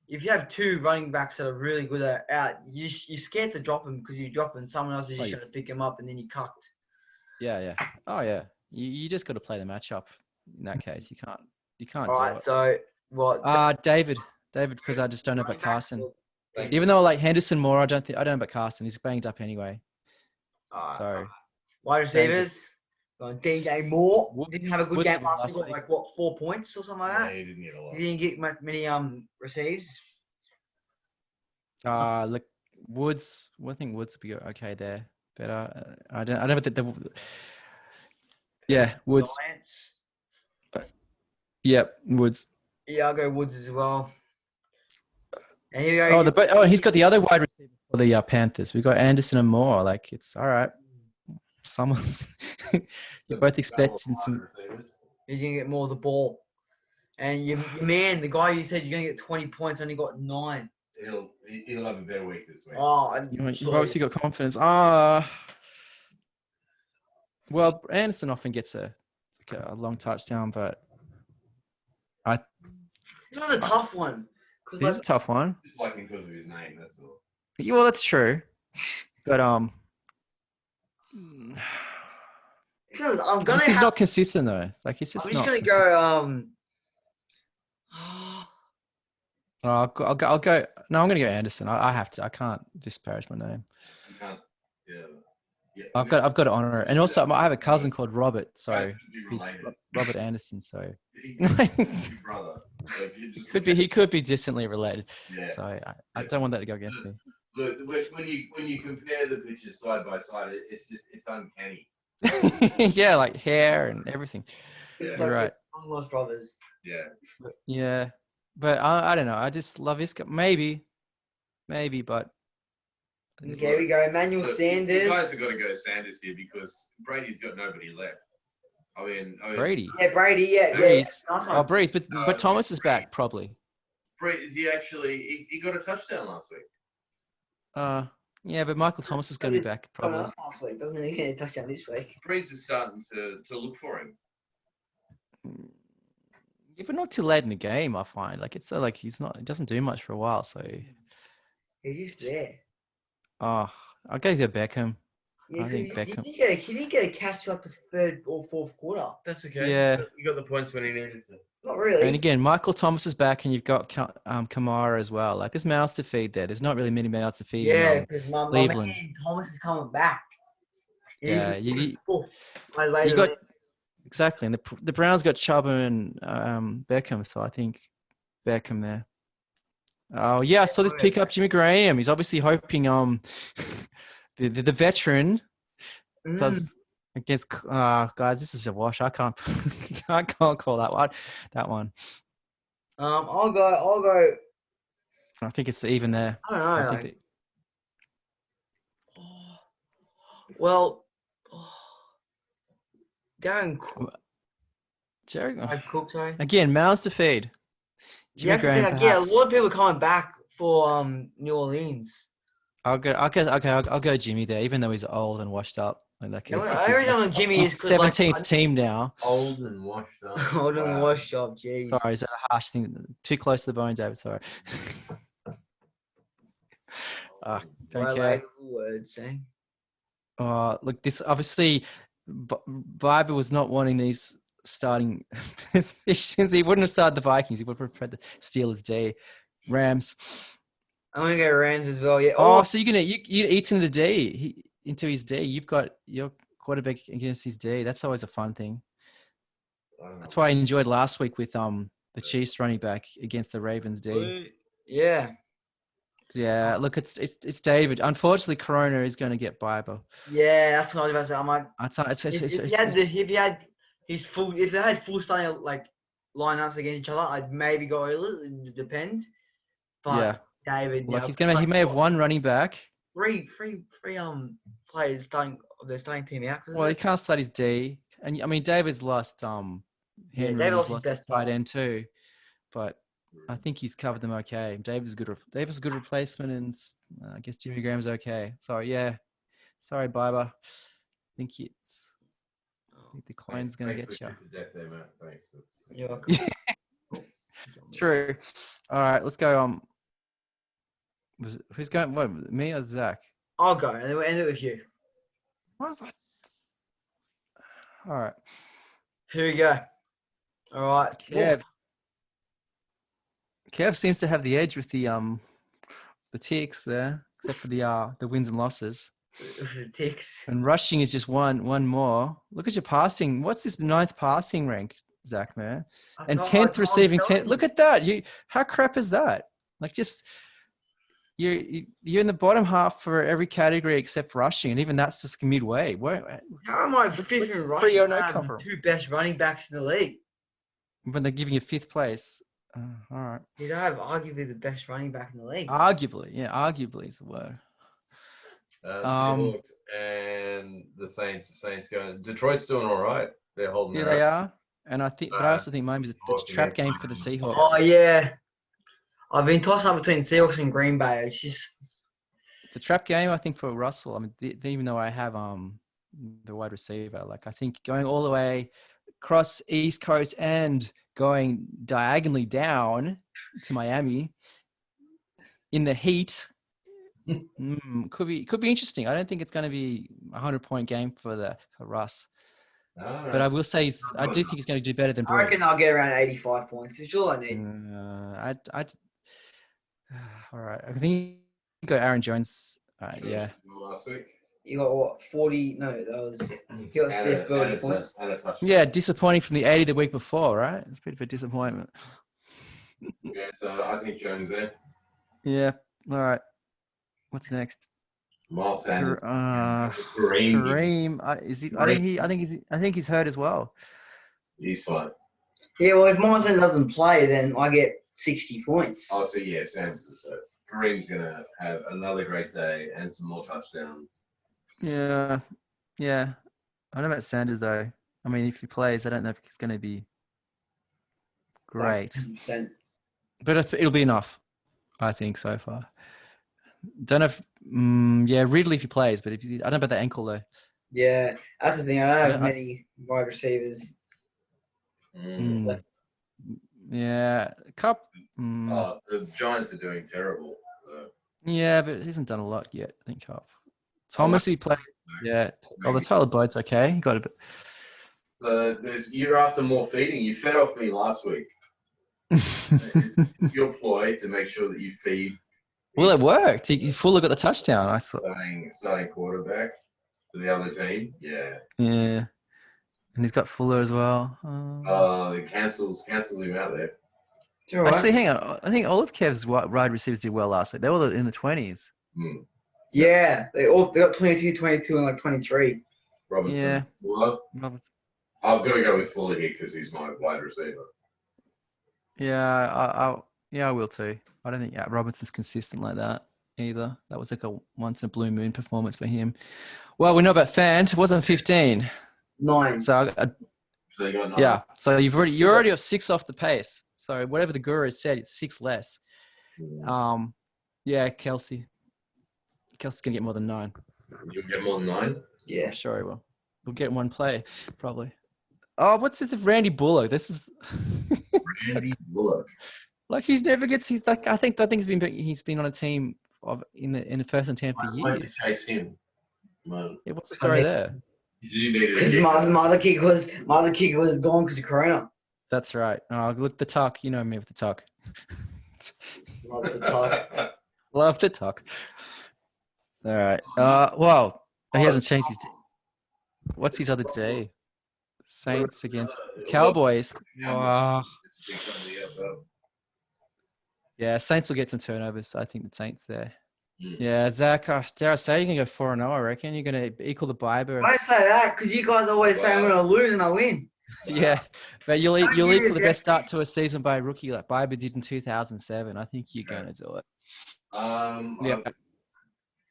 if you have two running backs that are really good at out, you're scared to drop them because you drop them and someone else is just going to pick him up and then you cucked. Yeah. Oh yeah. You just got to play the matchup. In that case, you can't. All right. So what? David, because I just don't know about Carson. Even though I like Henderson more, I don't know about Carson. He's banged up anyway. So. Wide receivers. Going DJ Moore. Didn't have a good game last week. Got 4 points or something like that. Yeah, he didn't get a lot. He didn't get many receives. Look, Woods. I think Woods would be okay there. But I don't think yeah, Woods. Giants. Yep, Woods. Yeah, I'll go Woods as well. And here we go. And he's got the other wide receiver for the Panthers. We got Anderson and Moore. Like it's all right. Someone's you both expecting some. He's gonna get more of the ball, and your man, the guy you said you're gonna get 20 points, only got 9. He'll have a better week this week. Oh, You've obviously got confidence. Well, Anderson often gets a long touchdown, but it's not a tough one. It's a tough one. Just like him because of his name, that's all. Yeah, well, that's true, but he's not consistent though. Like he's just. I'm just gonna go. I'll go. No, I'm gonna go Anderson. I have to. I can't disparage my name. You can't. Yeah. I've got to honor it, and also I have a cousin called Robert, so he's Robert Anderson. So brother. He could be distantly related. Yeah. So I don't want that to go against me. Look, when you compare the pictures side by side, it's uncanny. Yeah, like hair and everything. Yeah. You're right. Lost brothers. Yeah. Yeah, but I don't know. I just love Isca. Maybe, but. Okay, we go. Emmanuel Sanders. You guys have got to go Sanders here because Brady's got nobody left. I mean Brady. Yeah, Brady. Yeah. Breeze. Oh, Breeze, but Thomas is back probably. Brady, he got a touchdown last week. Yeah, but Michael Thomas is going to be back probably. Last week doesn't mean he get a touchdown this week. Breeze is starting to look for him. Yeah, but not too late in the game. I find like it's like he doesn't do much for a while. So, He's just Just- there. oh, I'll go to Beckham. Yeah, I because think Beckham. he didn't get a catch till like the third or fourth quarter. That's okay. Yeah. You got the points when he needed to. Not really. And again, Michael Thomas is back, and you've got Kamara as well. Like there's mouths to feed there. There's not really many mouths to feed Yeah, in because my Cleveland. man Thomas is coming back. Yeah, Later you got exactly, and the Browns got Chubb and Beckham, so I think Beckham there. Oh yeah, I saw this pickup, Jimmy Graham. He's obviously hoping the veteran does against guys. This is a wash. I can't I can't call that one. I'll go. I think it's even there. I don't know. I think Like, well, Darren Cook. Jerry, Cook, sorry. again, mouths to feed. Jimmy Yes, Graham, yeah, a perhaps. lot of people are coming back for New Orleans. I'll go Jimmy there, even though he's old and washed up. Like I already know Jimmy is his 'cause, like, 17th team now. Old and washed up. Old and washed up, jeez. Sorry, is that a harsh thing? Too close to the bone, David. Sorry. Don't care. Words, eh? Look, this obviously, Viber was not wanting these starting positions. He wouldn't have started the Vikings. He would have preferred the Steelers D, Rams. I'm gonna go Rams as well. Yeah. Oh, so you're gonna you eat into the D, into his D. You've got your quarterback against his D. That's always a fun thing. That's why I enjoyed last week with the Chiefs running back against the Ravens D. Yeah. Yeah, look, it's David. Unfortunately, Corona is going to get Biber. Yeah, that's what I was about to say. I'm like, if they had full starting like lineups against each other, I'd maybe go Oilers. It depends. But Yeah. David, Like he may have one running back. three players starting their starting team out. Well, he can't start his D, and I mean David's lost Henry. David lost his lost best his tight player. end too, but I think he's covered them okay. David's a good replacement, and I guess Jimmy Graham's okay. So yeah, sorry, Biber. I think the coin's gonna get you. You're welcome. True. All right, let's go. Who's going? What, me or Zach? I'll go, and then we'll end it with you. What was that? All right. Here we go. All right. Kev seems to have the edge with the ticks there, except for the wins and losses. The ticks. And rushing is just one more. Look at your passing. What's this 9th passing rank, Zach, man? And 10th receiving 10. Look at that. How crap is that? Like just you're in the bottom half for every category except rushing, and even that's just midway. How am I 5th in rushing? I have the 2 best running backs in the league. When they're giving you 5th place. All right. You don't have arguably the best running back in the league. Arguably is the word. Seahawks and the Saints. The Saints going. Detroit's doing all right. They're holding. Yeah, they are. And I also think maybe it's a trap game for the Seahawks. Oh yeah, I've been tossing up between Seahawks and Green Bay. It's a trap game, I think, for Russell. I mean, even though I have the wide receiver, like I think going all the way across East Coast and going diagonally down to Miami in the heat could be interesting. I don't think it's going to be a 100-point game for Russ. But I will say, I do think he's going to do better than Brees. I reckon I'll get around 85 points. It's all I need. All right. I think you got Aaron Jones. Yeah. Last week. You got what? 40? No, that was. He got 30 points. Yeah, disappointing from the 80 the week before, right? It's a bit of a disappointment. Yeah, so I think Jones there. Yeah. All right. What's next? Miles Sanders. Kareem. I think he's hurt as well. He's fine. Yeah, well, if Miles Sanders doesn't play, then I get 60 points. Oh, so yeah, Sanders is hurt. Kareem's gonna have another great day and some more touchdowns. Yeah. I don't know about Sanders though. I mean, if he plays, I don't know if he's going to be great. 100%. But it'll be enough, I think, so far. Don't know if, Ridley if he plays, but I don't know about the ankle though. Yeah, that's the thing. I don't have many wide receivers. Yeah, Cup. The Giants are doing terrible. Yeah, but he hasn't done a lot yet. I think Cup. Oh, Thomas, he played. Yeah. Oh, the Tyler Boyd's okay. He got a bit. You're after more feeding. You fed off me last week. It's your ploy to make sure that you feed. Well, it worked. He fully got the touchdown. I saw. Starting quarterback for the other team. Yeah. Yeah, and he's got Fuller as well. It cancels him out there. It's all right. Actually, hang on. I think all of Kev's wide receivers did well last week. They were in the 20s. Yeah, they got 22, 22, and like 23. Robinson. Yeah. Fuller. I've got to go with Fuller here because he's my wide receiver. Yeah, I will too. I don't think Robinson's consistent like that either. That was like a once in a blue moon performance for him. Well, we know about Fant. It wasn't 15. 9. So So you got 9. yeah. So you're already at 6 off the pace. So whatever the guru said, it's 6 less. Yeah, Kelsey's gonna get more than 9. You'll get more than 9? Yeah. I'm sure he will. We'll get one play, probably. Oh, what's this with Randy Bullock? This is Randy Bullock. like he's never gets. He's like I think he's been on a team in the first and 10 for Why years. chase him? Man. Yeah, what's the story there? You need Because mother kick was gone because of Corona. That's right. Oh, look, the talk. You know me with the talk. Love to talk. Love to talk. All right. Well, he hasn't changed his. What's his other day? Saints against Cowboys. Wow. Yeah, Saints will get some turnovers. I think the Saints there. Yeah, Zach, dare I say, you're going to go 4-0, I reckon. You're going to equal the Biber. Don't say that because you guys always say I'm going to lose and I win. Yeah, but you'll equal the best start to a season by a rookie like Biber did in 2007. I think you're going to do it. Yeah.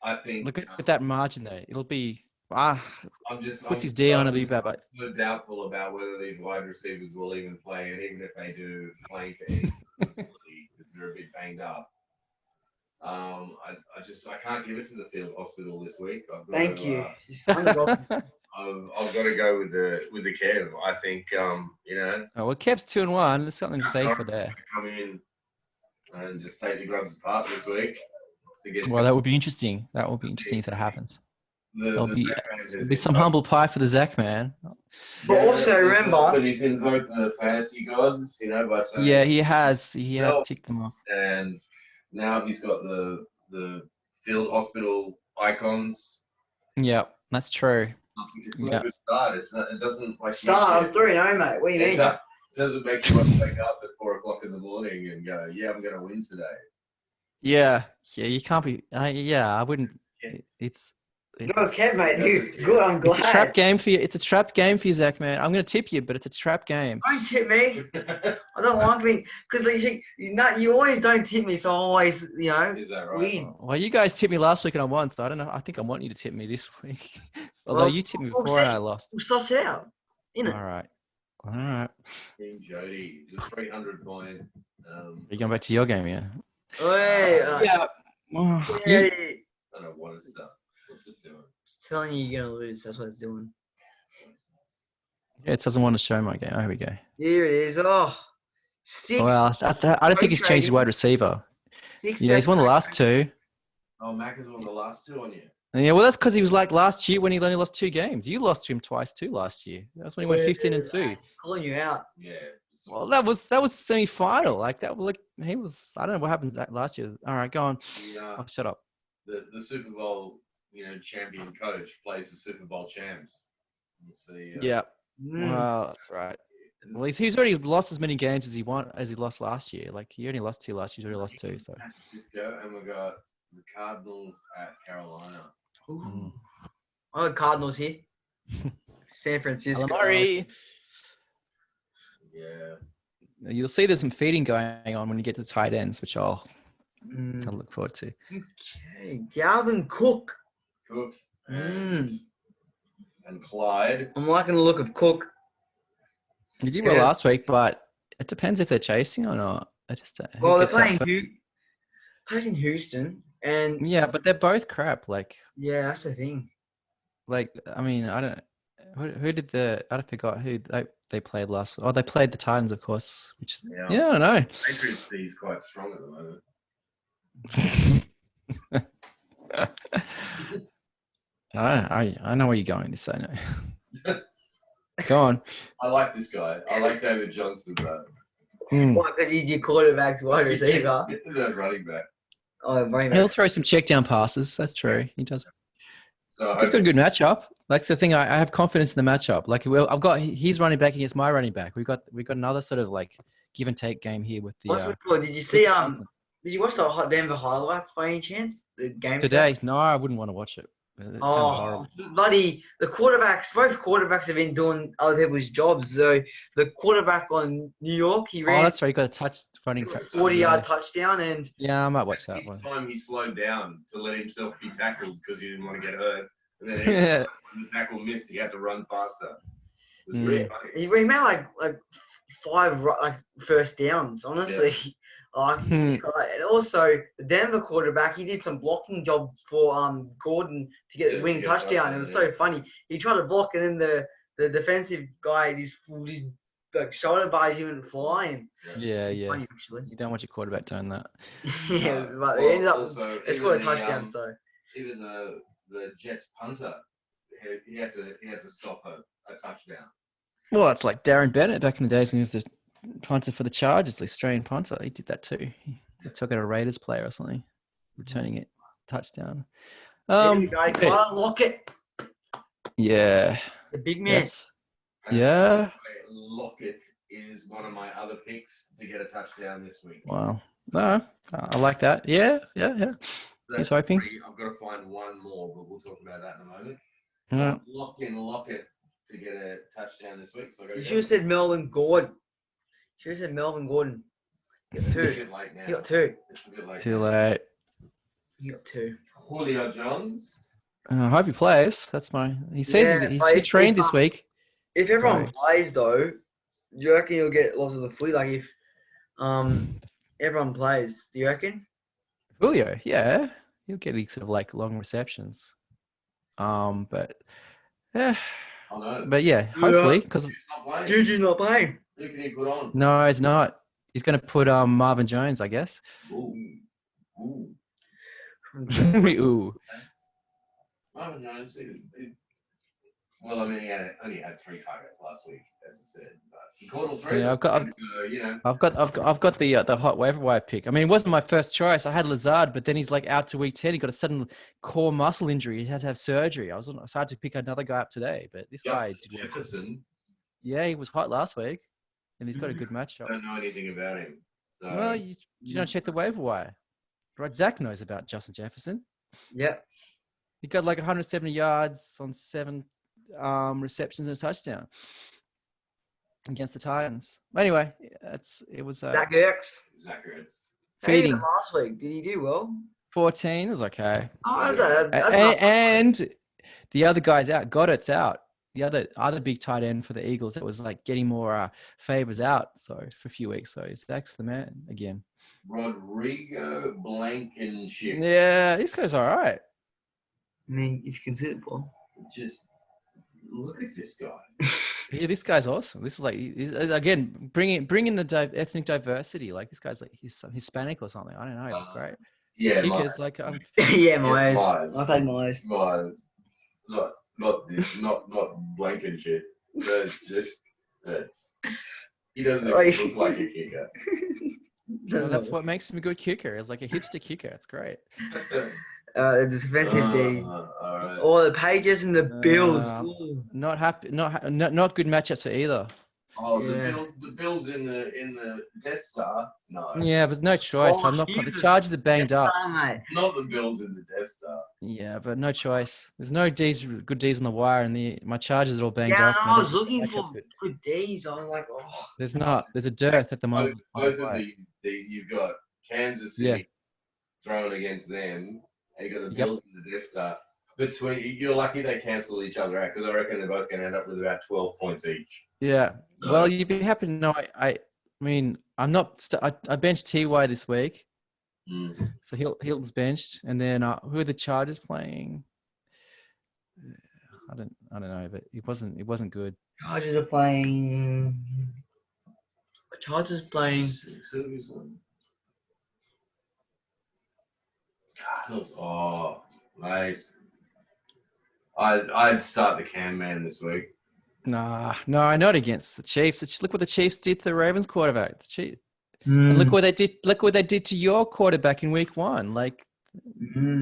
I think. Look at that margin there. It'll be. What's his I'm D on? It'll be bad. so doubtful about whether these wide receivers will even play, and even if they do, playing for any because they're a bit banged up. I can't give it to the field hospital this week. Thank you. I've got to go with the Kev. I think Oh well, Kev's 2-1. There's something to say for there. Come in and just take the grubs apart this week. Well, that would be interesting. That would be interesting if that happens. There'll be some humble pie for the Zach man. But also remember, but he's invoked the fantasy gods, by saying. Yeah, he has ticked them off. And now he's got the field hospital icons. Yeah, that's true. It's not a good start. It doesn't like start. I'm 3-0, mate. What do you mean? It doesn't make you want to wake up at 4:00 in the morning and go, "Yeah, I'm going to win today." Yeah, you can't be. I wouldn't. It's Go Kev, mate. Good. I'm glad. It's a trap game for you. It's a trap game for you, Zach, man. I'm going to tip you, but it's a trap game. Don't tip me. I don't like being because you always don't tip me, so I always Is that right? win. Well, you guys tipped me last week and I won, so I don't know. I think I want you to tip me this week. Although you tipped me before and I lost. We'll suss out. All right. Team Jody, the 300 point. You're going back to your game, yeah? Yeah. You- I don't know what it's done. What's it doing? It's telling you you're gonna lose. That's what it's doing. Yeah, it doesn't want to show my game. Oh, here we go. Here it is. Oh, 6. Well, I don't think he's changed his wide receiver. 6 Yeah, he's won the last 2. Oh, Mac has won the last 2 on you. Yeah, well, that's because he was like last year when he only lost 2 games. You lost to him twice too last year. That's when he went 15-2. Calling you out. Yeah. Well, that was semi-final. Like that. Like he was. I don't know what happened last year. All right, go on. I'll shut up. The Super Bowl, champion coach plays the Super Bowl champs. Let's see. Yeah. Well, that's right. Well, he's already lost as many games as he lost last year. Like he only lost 2 last year. He's already lost 2. So. San Francisco, and we got the Cardinals at Carolina. Ooh. I got Cardinals here. San Francisco. Calamari. Yeah. You'll see there's some feeding going on when you get to the tight ends, which I'll kind of look forward to. Okay, Dalvin Cook. And Clyde. I'm liking the look of Cook. You did well last week, but it depends if they're chasing or not. They're playing Houston, and yeah, but they're both crap. Like, yeah, that's the thing. Like, I mean, I don't. Who did I forgot who they they played last. Oh, they played the Titans, of course. Which Yeah. yeah, I don't know. Patriots D is quite strong at the moment. I know where you're going. This I know. Go on. I like this guy. I like David Johnson, though. What? Because he's your quarterback's wide receiver. That running back. Oh, running He'll back. throw some check down passes. That's true. He does. So He's got a good matchup. That's the thing. I have confidence in the matchup. Like, I've got he's running back against my running back. We've got another sort of like give and take game here with the. What's it called? Did you see? Did you watch the Denver highlights by any chance? The game today? No, I wouldn't want to watch it. It sounds horrible. Bloody the quarterbacks! Both quarterbacks have been doing other people's jobs. So the quarterback on New York, he ran. Oh, that's right. He got a running touch. 40-yard touchdown, and yeah, I might watch that one. Time he slowed down to let himself be tackled because he didn't want to get hurt, and then when the tackle missed, he had to run faster. It was really funny. he made like 5 first downs. Honestly, and also the Denver quarterback, he did some blocking job for Gordon to get the winning touchdown. It was so funny. He tried to block, and then the defensive guy, his like shoulder bars even flying. Yeah. Funny, actually. You don't want your quarterback doing that. Yeah, but it ended up. It's got a touchdown. So even the Jets punter, he had to stop a touchdown. Well, it's like Darren Bennett back in the days when he was the punter for the Chargers, the Australian punter. He did that too. He took out a Raiders player or something, returning it touchdown. Tyler Lockett, Yeah. the big man. Yeah. Lockett is one of my other picks to get a touchdown this week. Wow. No, I like that. Yeah. He's hoping. I've got to find one more, but we'll talk about that in a moment. Yeah. Locked in Lockett to get a touchdown this week. So You should have said Melvin Gordon. You should have said Melvin Gordon. You got 2. It's a bit late now. You got 2. It's a bit late. Too late. You got 2. Julio Jones. I hope he plays. That's my. He says he trained this week. If everyone plays though, do you reckon you'll get lots of the footy? Like if everyone plays, do you reckon? Julio, yeah, he'll get these sort of like long receptions. But yeah, I know. but yeah, hopefully because Juju's not playing. Who can he put on? no, he's not. He's going to put Marvin Jones, I guess. Ooh. Ooh. Marvin Jones. Well, I mean, he only had 3 targets last week, as I said, but he caught all 3. Yeah, I've got the hot waiver wire pick. I mean, it wasn't my first choice. I had Lazard, but then he's like out to week 10. He got a sudden core muscle injury. He had to have surgery. I had to pick another guy up today, but this guy did well. Jefferson. Yeah, he was hot last week, and he's got a good matchup. I don't know anything about him. So. Well, you don't check the waiver wire, right? Zach knows about Justin Jefferson. Yeah. He got like 170 yards on 7 receptions and a touchdown against the Titans. Anyway, it was Zach Ertz. feeding. Last week, did he do well? 14 is okay. Oh, and the other guy's out. Goddard's out. The other big tight end for the Eagles that was like getting more favors out. So for a few weeks, so Zach's the man again. Rodrigo Blankenship. Yeah, this guy's all right. I mean, if you consider ball. Just look at this guy. Yeah, this guy's awesome. This is like again bringing the ethnic diversity. Like this guy's like he's Hispanic or something. I don't know. That's great. Yeah, Kickers like yeah, Myers. I think Myers. Not Blankenship. He doesn't even look like a kicker. Well, that's what makes him a good kicker. It's like a hipster kicker. It's great. The defensive D. Right. All the Pages and the Bills. Not happy. Not good matchups for either. Oh, yeah. the Bills in the Death Star. No. Yeah, but no choice. The Chargers are banged up. Not the Bills in the Death Star. Yeah, but no choice. There's no good D's on the wire, and my Chargers are all banged up. Yeah, I was looking for good D's. I was like, oh. There's not. There's a dearth at the moment. Both of you've got Kansas City thrown against them. And you got the Bills in the Death Star. You're lucky they cancel each other out because I reckon they're both going to end up with about 12 points each. Yeah. Well, you'd be happy to know. I mean, I'm not. I benched Ty this week, so Hilton's benched, and then who are the Chargers playing? I don't know, but it wasn't good. Chargers are playing. Chargers playing. Cardinals. Oh, mate. I'd start the Cam man this week. Nah, no, not against the Chiefs. Just look what the Chiefs did to the Ravens quarterback. The Chiefs. And look what they did. Look what they did to your quarterback in week 1. Like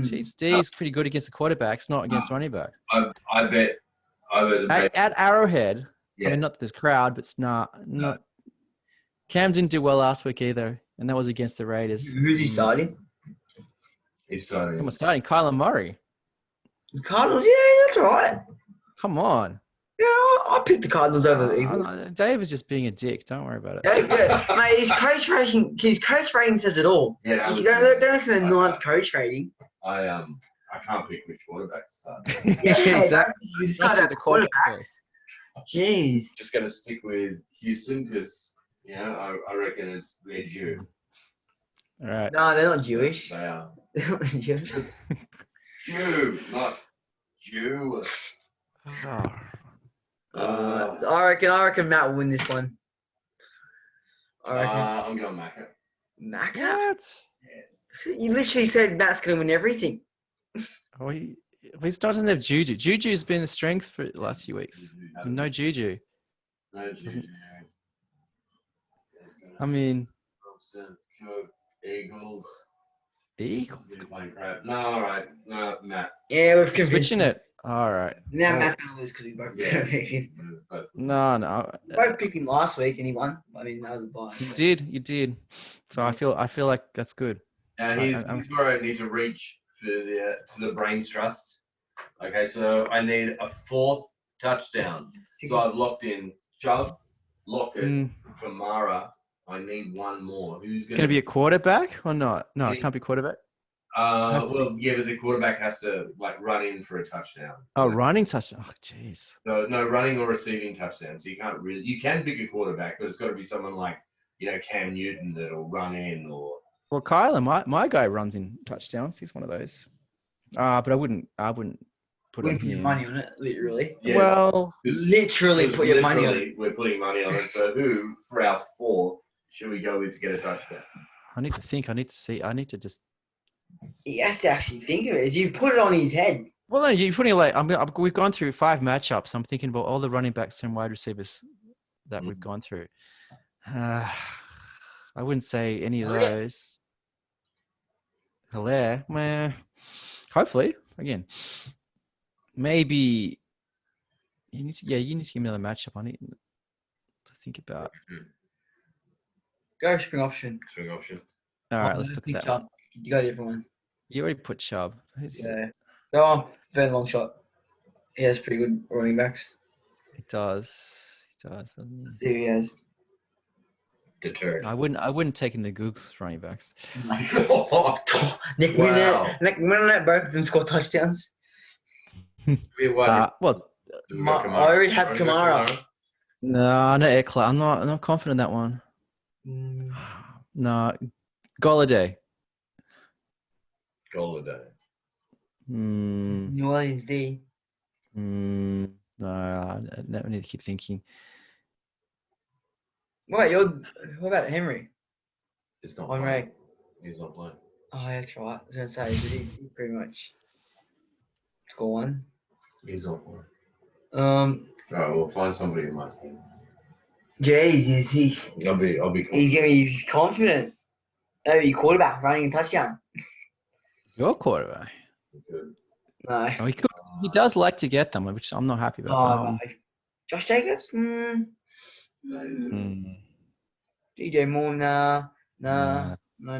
Chiefs D is pretty good against the quarterbacks, not against running backs. I bet. At Arrowhead. Yeah. I mean, not this crowd, but not. Cam didn't do well last week either, and that was against the Raiders. Who's he starting? He's starting. Come on, starting Kyler Murray. The Cardinals. Yeah, that's all right. Come on. Yeah, I picked the Cardinals over the Eagles. Dave is just being a dick. Don't worry about it. Yeah, mate, his coach rating says it all. Yeah, You don't listen to the ninth coach rating. I can't pick which quarterback to start. Yeah, Exactly. He's That's got what the quarterback quarterbacks. Jeez. Just gonna stick with Houston because I reckon they're due. All right. No, they're not Jewish. They are They're not Jewish. Jew, not Jew. I reckon Matt will win this one. I reckon. I'm going Macca. Macca? What? You literally said Matt's going to win everything. Oh, he doesn't have Juju. Juju's been the strength for the last few weeks. No Juju. No Juju. I mean, Eagles. Eagles. Playing crap. No, all right. No, Matt. Yeah, we've convinced Switching him. it. All right. Now Matt's going to lose because we both Yeah. picked him. No. We both picked him last week and he won. I mean, that was a bias. You did. So I feel like that's good. And he's where I need to reach for to the brains trust. Okay, so I need a 4th touchdown. So I've locked in Chubb, Lockett, Kamara. I need one more. Who's Going to be a quarterback or not? No, it can't be quarterback. But the quarterback has to run in for a touchdown. Oh, running touchdown. Oh, jeez. No running or receiving touchdown. So you can pick a quarterback, but it's got to be someone like Cam Newton that'll run in or. Well, Kyler, my guy runs in touchdowns. He's one of those. But I wouldn't put Put your him money on it, literally. Yeah. Well, Literally put your money on it. We're putting money on it. So who for our 4th should we go with to get a touchdown? I need to think. I need to see. I need to just. He has to actually think of it. You put it on his head. Well, no, you're putting we've gone through 5 matchups. I'm thinking about all the running backs and wide receivers that we've gone through. I wouldn't say any of those. Hilaire, hopefully again. Maybe you need to give me another matchup. I need to think about. Go spring option. Swing option. All right, let's look at that one. You got everyone. You already put Chubb. Yeah. Go on. Very long shot. He has pretty good running backs. He does. Doesn't he? Let's see who he has. Deterred. I wouldn't take in the Googs running backs. Nick Minute, both of them score touchdowns. Well, I already have Kamara. no, not Eckler. I'm not confident in that one. No, Golladay. New Orleans D. No, I never need to keep thinking. What about Henry? It's not Henry. playing. He's not playing. Oh, that's right. I was going to say, did he pretty much score one? He's not playing. Um, we'll find somebody in my team. Jeez, is he? I'll be confident. He's confident. Oh, your quarterback running a touchdown. Your quarterback. Good. No. Oh, he does like to get them, which I'm not happy about. Oh, no. Josh Jacobs? DJ Moore? Nah. No,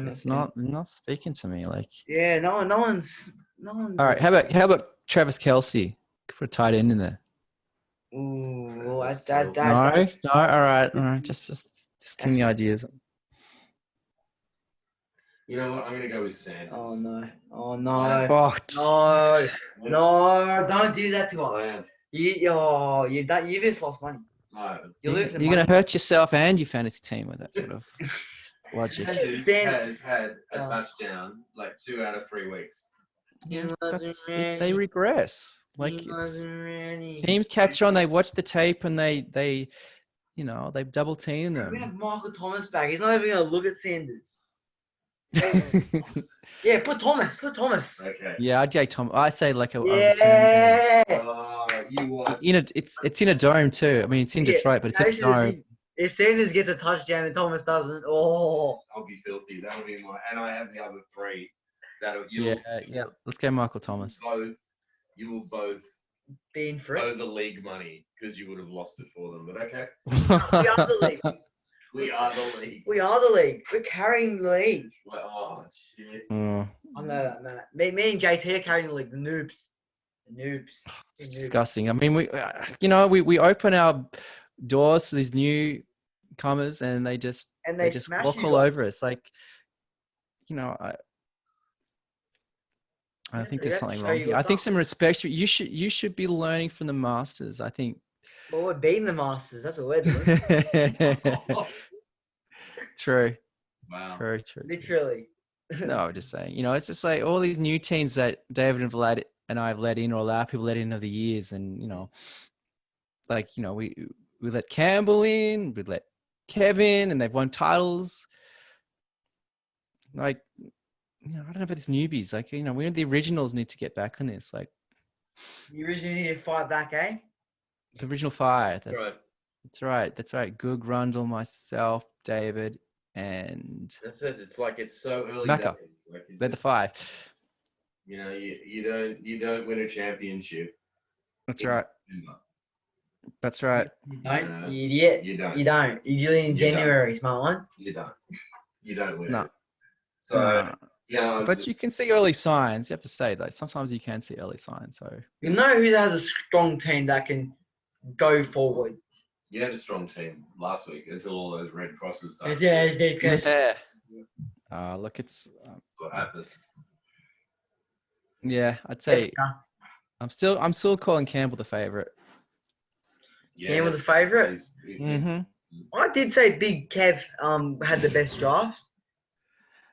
It's not speaking to me. Like. Yeah, no one's. All right, how about Travis Kelce? Put a tight end in there. Ooh, that. No. All right. Just give me ideas. You know what? I'm gonna go with Sanders. Oh no! Oh, No! Don't do that to us. You just lost money. No. You're losing You're money. gonna hurt yourself and your fantasy team with that sort of logic. Sanders has had a touchdown 2 out of 3 weeks. They regress. Like He wasn't ready. teams catch on, they watch the tape, and they double team We them. have Michael Thomas back. He's not even gonna look at Sanders. Yeah, put Thomas. Put Thomas. Okay. Yeah, I'd go Tom. I'd say like a return game. Yeah. You want? It's in a dome too. I mean, it's in Yeah, Detroit, but it's that in a is dome. if Sanders gets a touchdown and Thomas doesn't, oh, I'll be filthy. That'll be my. And I have the other three. Yeah. Let's go Michael Thomas. You will both being free. owe the league money because you would have lost it for them. But okay. We are the league. We are the league. We are the league. We're carrying the league. Oh shit. Oh, I know that, man. Me and JT are carrying the league. The noobs. it's disgusting. I mean, we open our doors to these newcomers, and they just smash walk you all guys. over us. Like, I think they there's have to something show wrong you here. I what's think up. some respect. You should be learning from the Masters. I think. Well, we're beating the Masters. That's what we're doing. True. Wow. True. Literally. No, I'm just saying. It's just like all these new teams that David and Vlad and I have let in, or a lot of people let in over the years, and we let Campbell in, we let Kevin, and they've won titles. Like, I don't know about these newbies. Like, we the originals need to get back on this. Like, You originally need to fight back, eh? the original five. Right. That's right. Good Rundle, myself, David, and That's it. It's like it's so early Macca. days. Like they're the five. You don't win a championship. That's right. That's right. You don't, No, you idiot. you don't. You don't. You do it in You don't. January, smart one. You don't. You don't win. No. it. So No. yeah. But you can see early signs. You have to say, like, sometimes you can see early signs. So You know who has a strong team that can go forward. You had a strong team last week until all those red crosses started. Yeah, it's good. yeah. Look, it's What happens? yeah. I'd say I'm still calling Campbell the favorite. Campbell the favourite. He's Mm-hmm. I did say Big Kev had the best draft.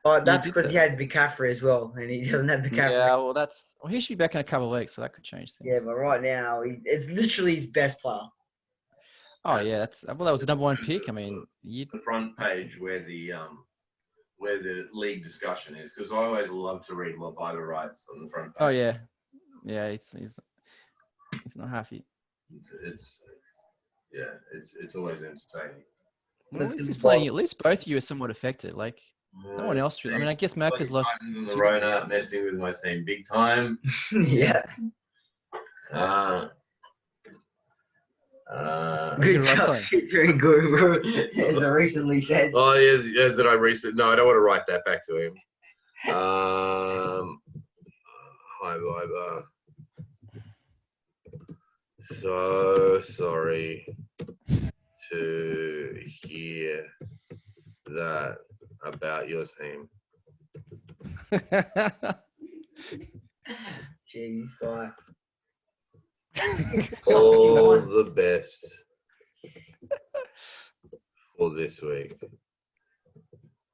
But that's did because say he had McCaffrey as well, and he doesn't have McCaffrey. Yeah, well, he should be back in a couple of weeks, so that could change things. Yeah, but right now, it's literally his best player. Oh yeah, that was the number one pick. I mean, the front page where the league discussion is, because I always love to read what Bible writes on the front page. Oh yeah, he's not happy. It's always entertaining. Well, at least he's playing. At least both of you are somewhat affected. Like no one else really. I mean, I guess Mac has lost. The Rona messing with my team big time. Yeah. Good job featuring Guru, as I recently said. Oh, yes, did I recently? No, I don't want to write that back to him. Hi, Viber. So sorry to hear that about your team. Jeez, guy. All the best for this week.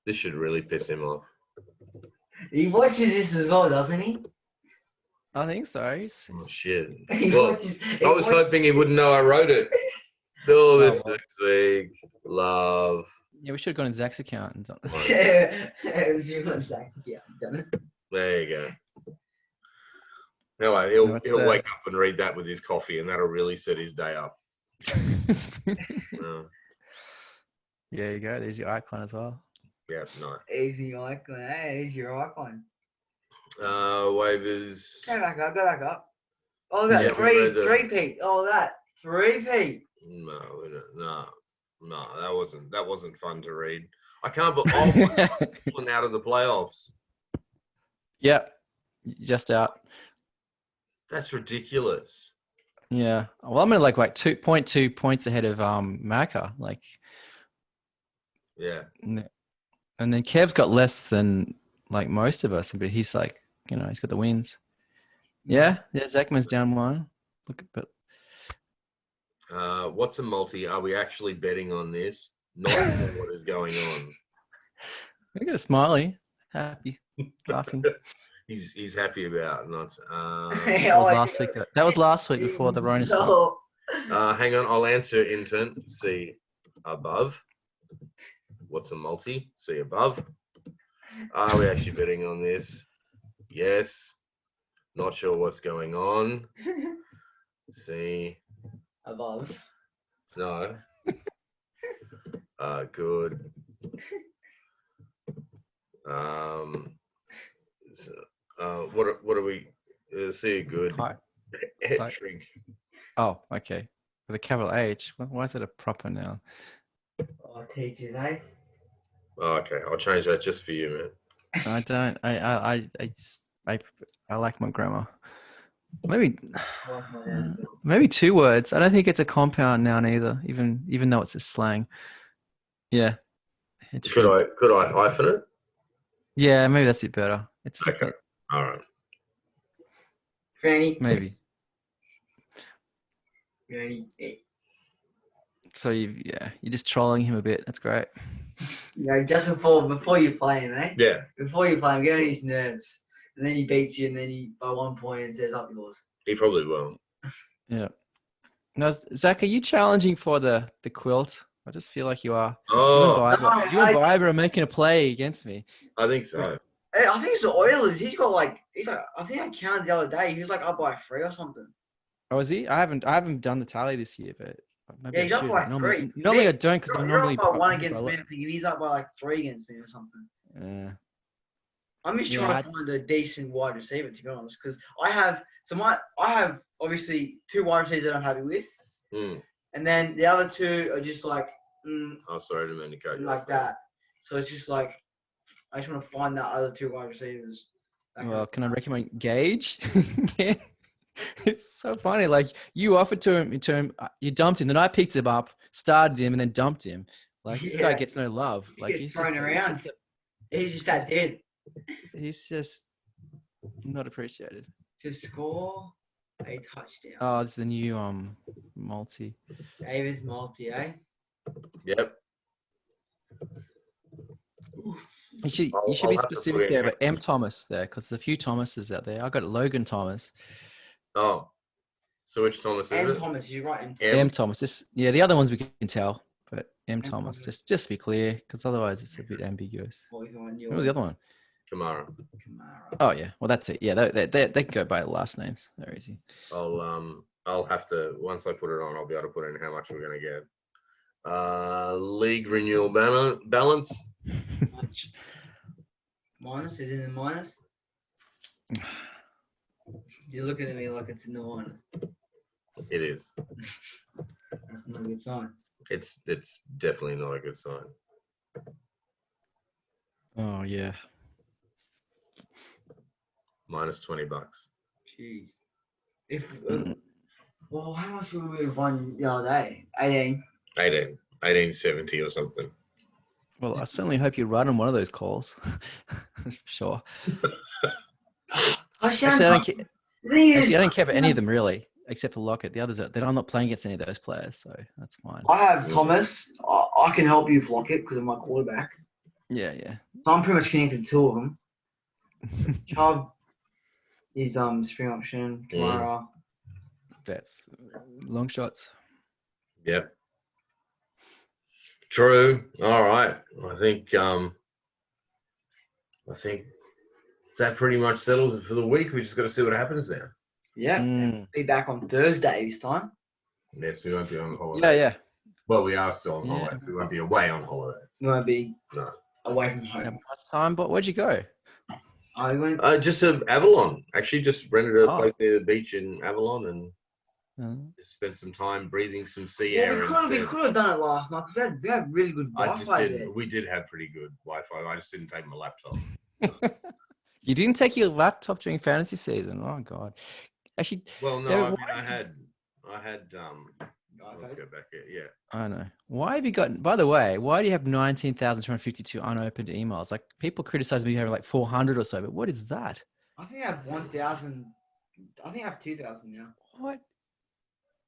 This should really piss him off. He watches this as well, doesn't he? I think so. Oh, shit. He Well, watches, I was hoping he wouldn't know I wrote it. Oh, this next week. Love. Yeah, we should have gone in Zach's account and done it. There you go. Anyway, he'll What's that? wake up and read that with his coffee, and that'll really set his day up. Yeah, you go. There's your icon as well. Yeah, nice. Easy icon. Hey, there's your icon. Waivers. Go back up. Oh, that Yeah, three-peat. Oh, that three-peat. No, that wasn't fun to read. I can't believe pulling out of the playoffs. Yep, just out. That's ridiculous. Yeah. Well, I'm gonna like 2.2 points ahead of Macca. Like, Yeah. and then Kev's got less than like most of us, but he's like, he's got the wins. Yeah. Zachman's down one. Look, but What's a multi? Are we actually betting on this? Not what is going on. look at a smiley, happy, laughing. he's happy about not. That was last week. That was last week before the Rona stopped. Hang on, I'll answer intern. See above. What's a multi? See above. Are we actually betting on this? Yes. Not sure what's going on. See. Above. No. Good. What are we? See good. Hi. Hat-trick. Oh, okay. With a capital H. Why is it a proper noun? Oh, teachers, eh? Oh, okay, I'll change that just for you, man. I don't. I like my grammar. Maybe maybe 2 words. I don't think it's a compound noun either, even though it's a slang. Yeah. Could I hyphen it? Yeah, maybe that's a bit better. It's Okay. All right. Granny. maybe. Granny. So you're just trolling him a bit. That's great. Just before you play him, eh? Yeah. Before you play him, get on his nerves. And then he beats you, and then he by 1 point and says up yours. He probably will. Yeah. Now, Zach, are you challenging for the quilt? I just feel like you are. Oh, You and Biber are making a play against me. I think so. Hey, I think it's the Oilers. He's like I think I counted the other day. He was like up by 3 or something. Oh, is he? I haven't done the tally this year, but maybe Yeah, I he's up should. by Normally 3. I don't because I'm You're normally up by 1 against me, and he's up by like 3 against me or something. Yeah. I'm just trying to find a decent wide receiver, to be honest, because I have obviously 2 wide receivers that I'm happy with, and then the other 2 are just like, oh, sorry to mean to cut you like off. that. So it's just like I just want to find that other 2 wide receivers. Well, can I recommend Gage? Yeah. It's so funny. Like you offered to him, you dumped him, then I picked him up, started him, and then dumped him. Like this guy gets no love. Like he's thrown around. He's just that dead. He's just not appreciated. To score a touchdown. Oh, it's the new multi. Davis multi, eh? Yep. You should be specific there, but M. Thomas there, because there's a few Thomases out there. I got Logan Thomas. Oh, so which Thomas is M. it? Thomas, you're right. M. Thomas. The other ones we can tell, but M. Thomas. Just to be clear, because otherwise it's a bit ambiguous. What was the other one? Kamara. Oh yeah, well that's it. Yeah, they can go by the last names. They're easy. I'll have to once I put it on. I'll be able to put in how much we're gonna get. League renewal balance. Minus is in the minus. You're looking at me like it's in the minus. It is. That's not a good sign. It's definitely not a good sign. Oh yeah. Minus $20. Jeez. Well, how much would we have won the other day? 18. 1870 or something. Well, I certainly hope you run on one of those calls. Sure. Actually, I don't care about any of them really, except for Lockett. The others, I'm not playing against any of those players, so that's fine. I have Thomas. I can help you with Lockett because I'm my quarterback. Yeah. So I'm pretty much connected to 2 of them. Chubb is spring option. Kamara. That's long shots. Yep. True. All right. I think that pretty much settles it for the week. We just got to see what happens now. Yeah. Be back on Thursday this time. Yes, we won't be on holiday. Yeah. Well, we are still on holiday. We won't be away on holiday. We won't be No. away from home. Last time, but where'd you go? I went. Just to Avalon. Actually, just rented a place near the beach in Avalon and just spent some time breathing some sea air. We could have done it last night because we had really good Wi-Fi there. We did have pretty good Wi-Fi. I just didn't take my laptop. You didn't take your laptop during fantasy season? Oh God! Actually, well, no. David, I had. Let's go back here. Yeah. I know. Why have you got? By the way, why do you have 19,252 unopened emails? Like people criticize me having like 400 or so, but what is that? I think I have 1,000. I think I have 2,000 now. What?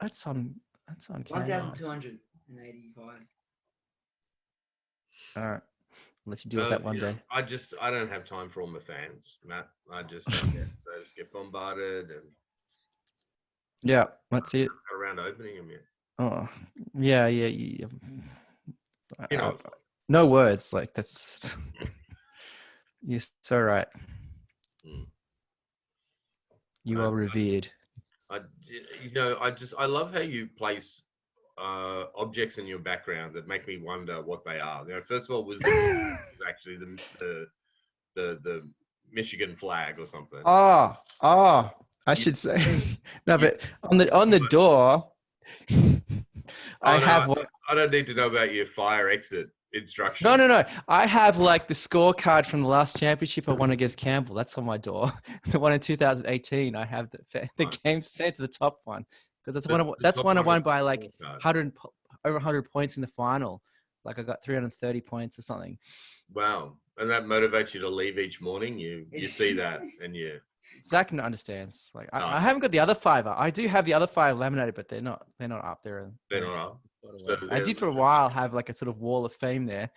That's on. 1,285. All right. let you deal with that one You know, day. I don't have time for all my fans, Matt. I just get bombarded and Yeah, that's it. go around opening them yet. Oh, yeah. You know, No words. Like that's. Just, you're so right. Mm. You are revered. I love how you place objects in your background that make me wonder what they are. You know, first of all, was actually the Michigan flag or something. I should say no, but on the door, I have what. I don't need to know about your fire exit instructions. No. I have like the scorecard from the last championship I won against Campbell. That's on my door. The one in 2018. I have the game sent to the top one because that's one I won by like 100 over 100 points in the final. Like I got 330 points or something. Wow, and that motivates you to leave each morning. You see that, and Zach understands. Like I haven't got the other five. I do have the other five laminated, but they're not up there. They're not up. So I did for a while have like a sort of wall of fame there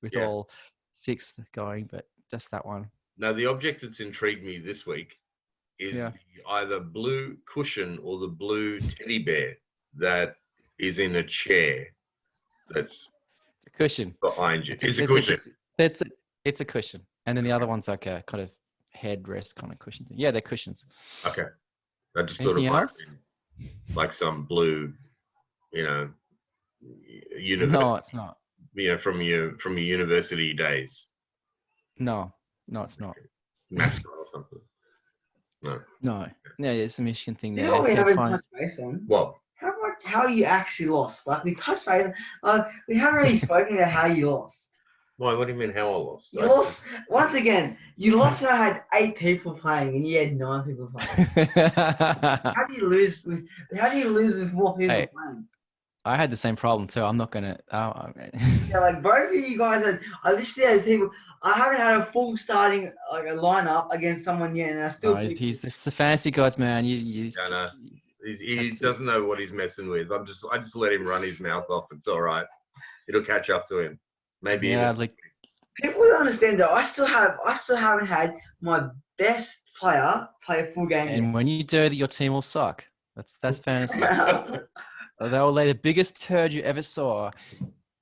with all 6 going, but just that one. Now the object that's intrigued me this week is the either blue cushion or the blue teddy bear that is in a chair. That's a cushion behind you. It's a cushion. It's a cushion, and then the other one's like a kind of headrest kind of cushion thing. Yeah, they're cushions. Okay, I just Anything thought else? like some blue, university. No, it's not. From your university days. No, it's not. Mascot or something. No. Yeah, it's a Michigan thing. You know what we haven't touched base on? What? How you actually lost? Like we touched base. We haven't really spoken about how you lost. Why? What do you mean? How I lost? You lost once again. You lost when I had 8 people playing and you had 9 people playing. How do you lose with more people playing? I had the same problem too. I'm not gonna. Like both of you guys I literally had people. I haven't had a full starting like a lineup against someone yet, and I still. No, he's the fantasy gods, man. He doesn't know what he's messing with. I just let him run his mouth off. It's all right. It'll catch up to him. Maybe. Yeah, people don't understand though. I still haven't had my best player play a full game. And yet. when you do that, your team will suck. That's fantasy. They will lay the biggest turd you ever saw,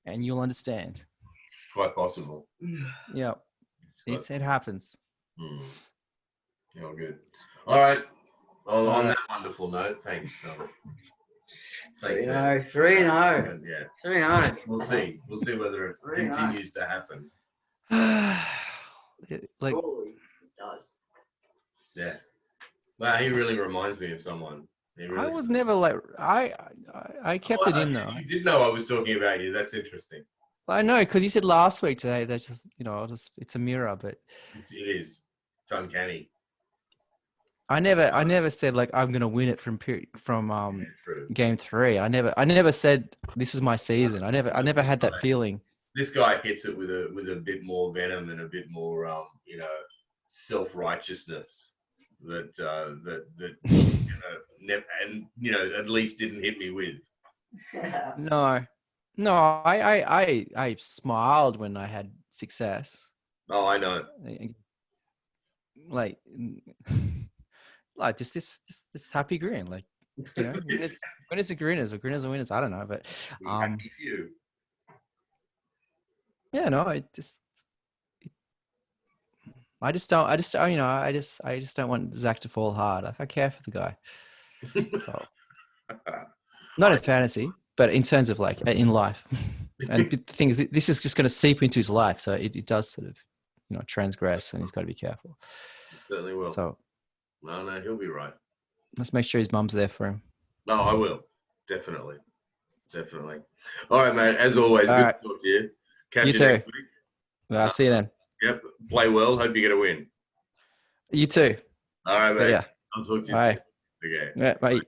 and you'll understand. It's quite possible. Yeah, it happens. Oh, good. All right. Well, on that wonderful note, thanks. Thanks. 3-0. Yeah. 3-0. We'll see. We'll see whether it continues to happen. It does. Yeah. Wow, he really reminds me of someone. I was never like I kept it in though. You did know I was talking about you. That's interesting. I know because you said last week today. That's just it's a mirror, but it is. It's uncanny. I never said like I'm gonna win it from game 3. I never said this is my season. I never had that feeling. This guy hits it with a bit more venom and a bit more self-righteousness that at least didn't hit me with. No, I smiled when I had success. Oh, I know. Like just this happy grin, like winners are grinners or grinners are winners. I don't know, but happy few. Yeah, no, I just don't want Zach to fall hard. Like, I care for the guy. So, not in fantasy, but in terms of like in life. And the thing is, this is just going to seep into his life, so it does sort of transgress, and he's got to be careful. Certainly will. So, no, he'll be right. Let's make sure his mum's there for him. No, I will. Definitely. All right, mate. As always, good to talk to you. Catch you too. next week. I'll see you then. Yep. Play well. Hope you get a win. You too. All right, mate. Yeah. I'll talk to you Bye. soon. Okay. Yeah, bye.